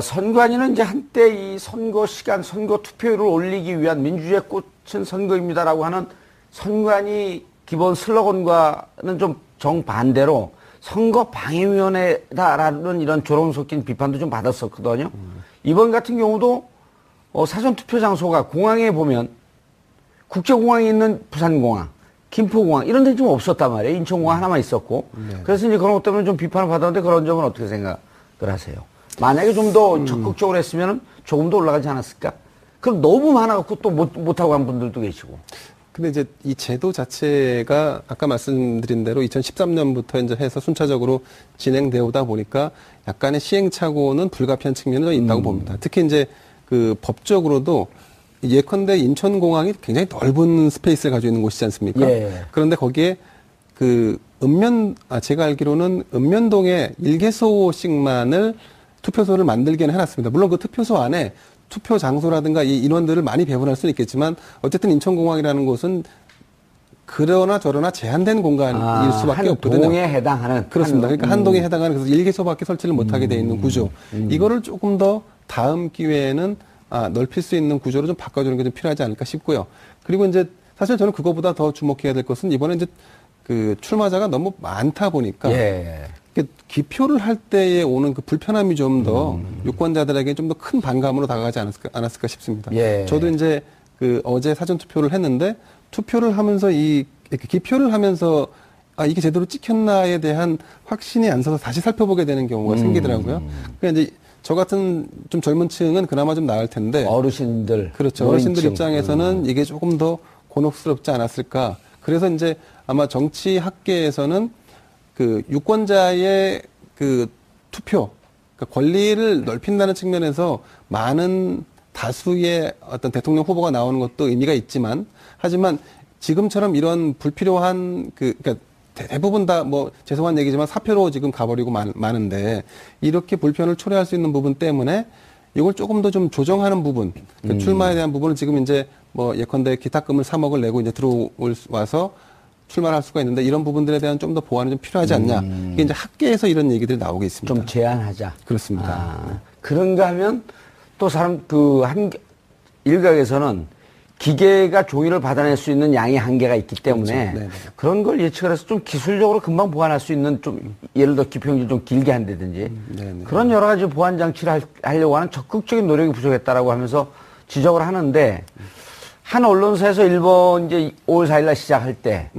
선관위는 이제 한때 이 선거 시간, 선거 투표율을 올리기 위한 민주주의의 꽃은 선거입니다라고 하는 선관위 기본 슬로건과는 좀 정반대로 선거방해위원회다라는 이런 조롱 섞인 비판도 좀 받았었거든요. 이번 같은 경우도 사전투표 장소가 공항에 보면 국제공항에 있는 부산공항, 김포공항 이런 데 좀 없었단 말이에요. 인천공항 하나만 있었고. 네. 그래서 이제 그런 것 때문에 좀 비판을 받았는데 그런 점은 어떻게 생각하십니까? 하세요. 만약에 좀 더 적극적으로 했으면 조금 더 올라가지 않았을까? 그럼 너무 많아갖고 또 못하고 간 분들도 계시고. 근데 이제 이 제도 자체가 아까 말씀드린 대로 2013년부터 이제 해서 순차적으로 진행되어 오다 보니까 약간의 시행착오는 불가피한 측면이 좀 있다고 봅니다. 특히 이제 그 법적으로도 예컨대 인천공항이 굉장히 넓은 스페이스를 가지고 있는 곳이지 않습니까? 예. 그런데 거기에 그 제가 알기로는 읍면동에 1개소씩만을 투표소를 만들게는 해놨습니다. 물론 그 투표소 안에 투표 장소라든가 이 인원들을 많이 배분할 수는 있겠지만 어쨌든 인천공항이라는 곳은 그러나 저러나 제한된 공간일 수밖에 없거든요. 한 동에 해당하는. 그렇습니다. 그러니까 한 동에 해당하는 그래서 1개소밖에 설치를 못하게 돼 있는 구조. 이거를 조금 더 다음 기회에는 넓힐 수 있는 구조로 좀 바꿔주는 게 좀 필요하지 않을까 싶고요. 그리고 이제 사실 저는 그거보다 더 주목해야 될 것은 이번에 이제 그 출마자가 너무 많다 보니까 예. 기표를 할 때에 오는 그 불편함이 좀 더 유권자들에게 좀 더 큰 반감으로 다가가지 않았을까 싶습니다. 예. 저도 이제 그 어제 사전 투표를 했는데 투표를 하면서 기표를 하면서 이게 제대로 찍혔나에 대한 확신이 안 서서 다시 살펴보게 되는 경우가 생기더라고요. 그러니까 이제 저 같은 좀 젊은 층은 그나마 좀 나을 텐데 어르신들. 그렇죠. 어르신들 입장에서는 이게 조금 더 곤혹스럽지 않았을까. 그래서 이제 아마 정치학계에서는 그 유권자의 그 투표, 그러니까 권리를 넓힌다는 측면에서 많은 다수의 어떤 대통령 후보가 나오는 것도 의미가 있지만, 하지만 지금처럼 이런 불필요한 그러니까 대부분 다 뭐 죄송한 얘기지만 사표로 지금 가버리고 많은데 이렇게 불편을 초래할 수 있는 부분 때문에 이걸 조금 더 좀 조정하는 부분, 그러니까 출마에 대한 부분은 지금 이제 뭐 예컨대 기탁금을 3억을 내고 이제 와서 출마를 할 수가 있는데 이런 부분들에 대한 좀 더 보완이 좀 필요하지 않냐. 이게 이제 학계에서 이런 얘기들이 나오고 있습니다. 좀 제한하자. 그렇습니다. 그런가 하면 또 일각에서는 기계가 종이를 받아낼 수 있는 양의 한계가 있기 때문에 그렇죠. 그런 걸 예측을 해서 좀 기술적으로 금방 보완할 수 있는 좀 예를 들어 기표용지를 좀 길게 한다든지 그런 여러 가지 보완 장치를 하려고 하는 적극적인 노력이 부족했다라고 하면서 지적을 하는데 한 언론사에서 일본 이제 5월 4일 날 시작할 때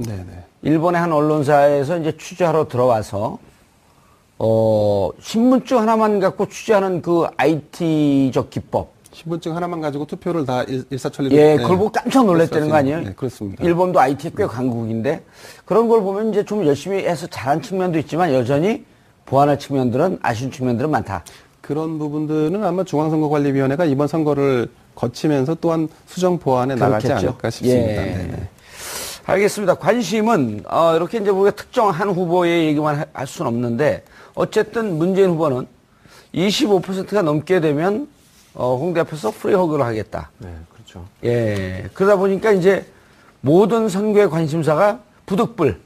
일본의 한 언론사에서 이제 취재하러 들어와서 신분증 하나만 갖고 취재하는 그 IT적 기법. 신분증 하나만 가지고 투표를 다 일사천리로. 예, 그걸 보고 깜짝 놀랐다는 거 아니에요? 네, 그렇습니다. 일본도 IT에 꽤 강국인데 그런 걸 보면 이제 좀 열심히 해서 잘한 측면도 있지만 여전히 보완할 측면들은 아쉬운 측면들은 많다. 그런 부분들은 아마 중앙선거관리위원회가 이번 선거를 거치면서 또한 수정 보완에 나가지 않을까 싶습니다. 예. 알겠습니다. 관심은 이렇게 이제 우리가 특정한 후보의 얘기만 할 수는 없는데 어쨌든 문재인 후보는 25%가 넘게 되면 홍대 앞에서 프리허그를 하겠다. 네, 그렇죠. 예. 그러다 보니까 이제 모든 선거의 관심사가 부득불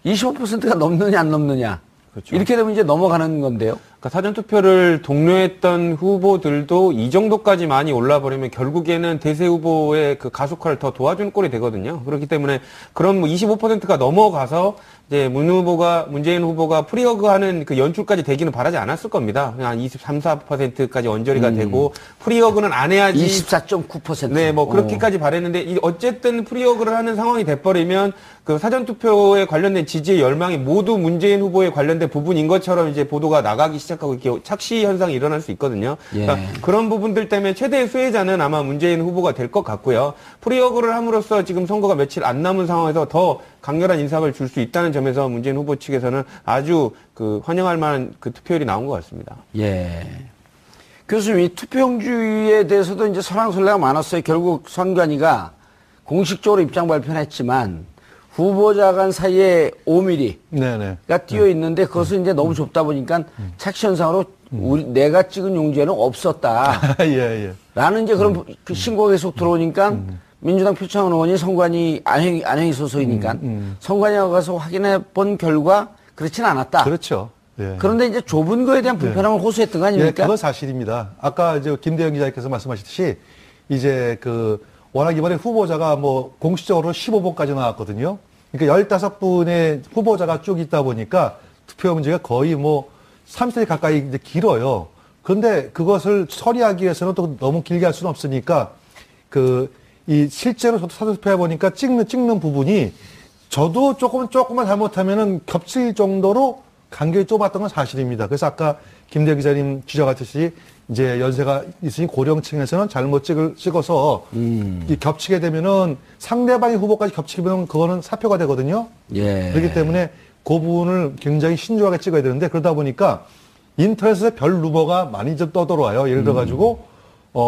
25%가 넘느냐 안 넘느냐. 그렇죠. 이렇게 되면 이제 넘어가는 건데요. 그러니까 사전투표를 독려했던 후보들도 이 정도까지 많이 올라버리면 결국에는 대세 후보의 그 가속화를 더 도와주는 꼴이 되거든요. 그렇기 때문에 그런 뭐 25%가 넘어가서 이제 문재인 후보가 프리허그하는 그 연출까지 되기는 바라지 않았을 겁니다. 그냥 한 23, 4%까지 언저리가 되고 프리허그는 안 해야지. 24.9%. 네, 뭐 그렇게까지 바랬는데 어쨌든 프리허그를 하는 상황이 돼버리면 그 사전투표에 관련된 지지의 열망이 모두 문재인 후보에 관련된 부분인 것처럼 이제 보도가 나가기 시작하고 이렇게 착시 현상이 일어날 수 있거든요. 그러니까 그런 부분들 때문에 최대의 수혜자는 아마 문재인 후보가 될 것 같고요. 프리허그를 함으로써 지금 선거가 며칠 안 남은 상황에서 더 강렬한 인상을 줄 수 있다는 점에서 문재인 후보 측에서는 아주 그 환영할 만한 그 투표율이 나온 것 같습니다. 예. 교수님, 이 투표용지에 대해서도 이제 설왕설래가 많았어요. 결국 선관위가 공식적으로 입장 발표는 했지만 후보자 간 사이에 5mm가 띄어 있는데 그것은 이제 너무 좁다 보니까 착시 현상으로 내가 찍은 용지에는 없었다. 예. 라는 이제 그런 그 신고가 계속 들어오니까 민주당 표창원 의원이 선관위 안행이 소속이니까 선관위에 가서 확인해 본 결과 그렇지는 않았다. 그렇죠. 예. 그런데 이제 좁은 거에 대한 불편함을 호소했던 거 아닙니까? 예, 그건 사실입니다. 아까 이제 김대영 기자께서 말씀하셨듯이 이제 워낙 이번에 후보자가 뭐 공식적으로 15번까지 나왔거든요. 그러니까 15분의 후보자가 쭉 있다 보니까 투표용지가 거의 뭐 30세 가까이 이제 길어요. 그런데 그것을 처리하기 위해서는 또 너무 길게 할 수는 없으니까 실제로 저도 사전투표해 보니까 찍는 부분이 저도 조금만 잘못하면은 겹칠 정도로 간격이 좁았던 건 사실입니다. 그래서 아까 김대 기자님 지적하듯이 이제 연세가 있으니 고령층에서는 잘못 찍어서 이 겹치게 되면은 상대방의 후보까지 겹치게 되면 그거는 사표가 되거든요. 예. 그렇기 때문에 그 부분을 굉장히 신중하게 찍어야 되는데 그러다 보니까 인터넷에 별 루머가 많이 좀 떠들어와요. 예를 들어가지고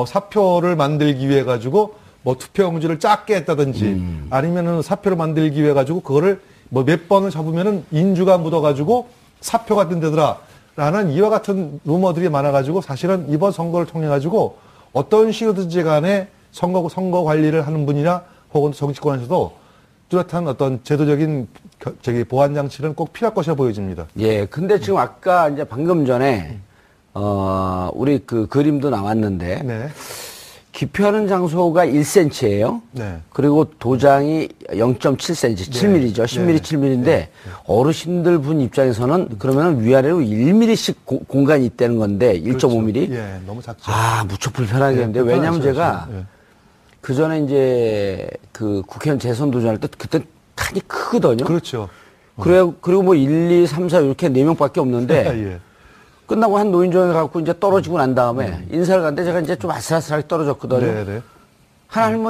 사표를 만들기 위해 가지고 뭐 투표용지를 작게 했다든지 아니면은 사표를 만들기 위해 가지고 그거를 뭐 몇 번을 잡으면은 인주가 묻어가지고 사표가 된다더라. 라는 이와 같은 루머들이 많아가지고 사실은 이번 선거를 통해 가지고 어떤 식으로든지 간에 선거 관리를 하는 분이나 혹은 정치권에서도 뚜렷한 어떤 제도적인 보안 장치는 꼭 필요할 것이라 보여집니다. 예. 근데 지금 아까 이제 방금 전에 우리 그 그림도 나왔는데 네. 기표하는 장소가 1cm예요. 네. 그리고 도장이 0.7cm, 7mm죠. 10mm, 7mm인데 어르신들 분 입장에서는 그러면 위아래로 1mm씩 공간이 있다는 건데 1.5mm. 예, 너무 작죠. 아, 무척 불편하겠는데. 예, 왜냐하면 불편하죠, 제가 예. 그 전에 이제 그 국회의원 재선 도전할 때 그때 칸이 크거든요. 그렇죠. 그리고 뭐 1, 2, 3, 4 이렇게 4명밖에 없는데 예. 끝나고 한 노인정에 갖고 이제 떨어지고 난 다음에 인사를 갔는데 제가 이제 좀 아슬아슬하게 떨어졌거든요. 네, 네. 한 할머니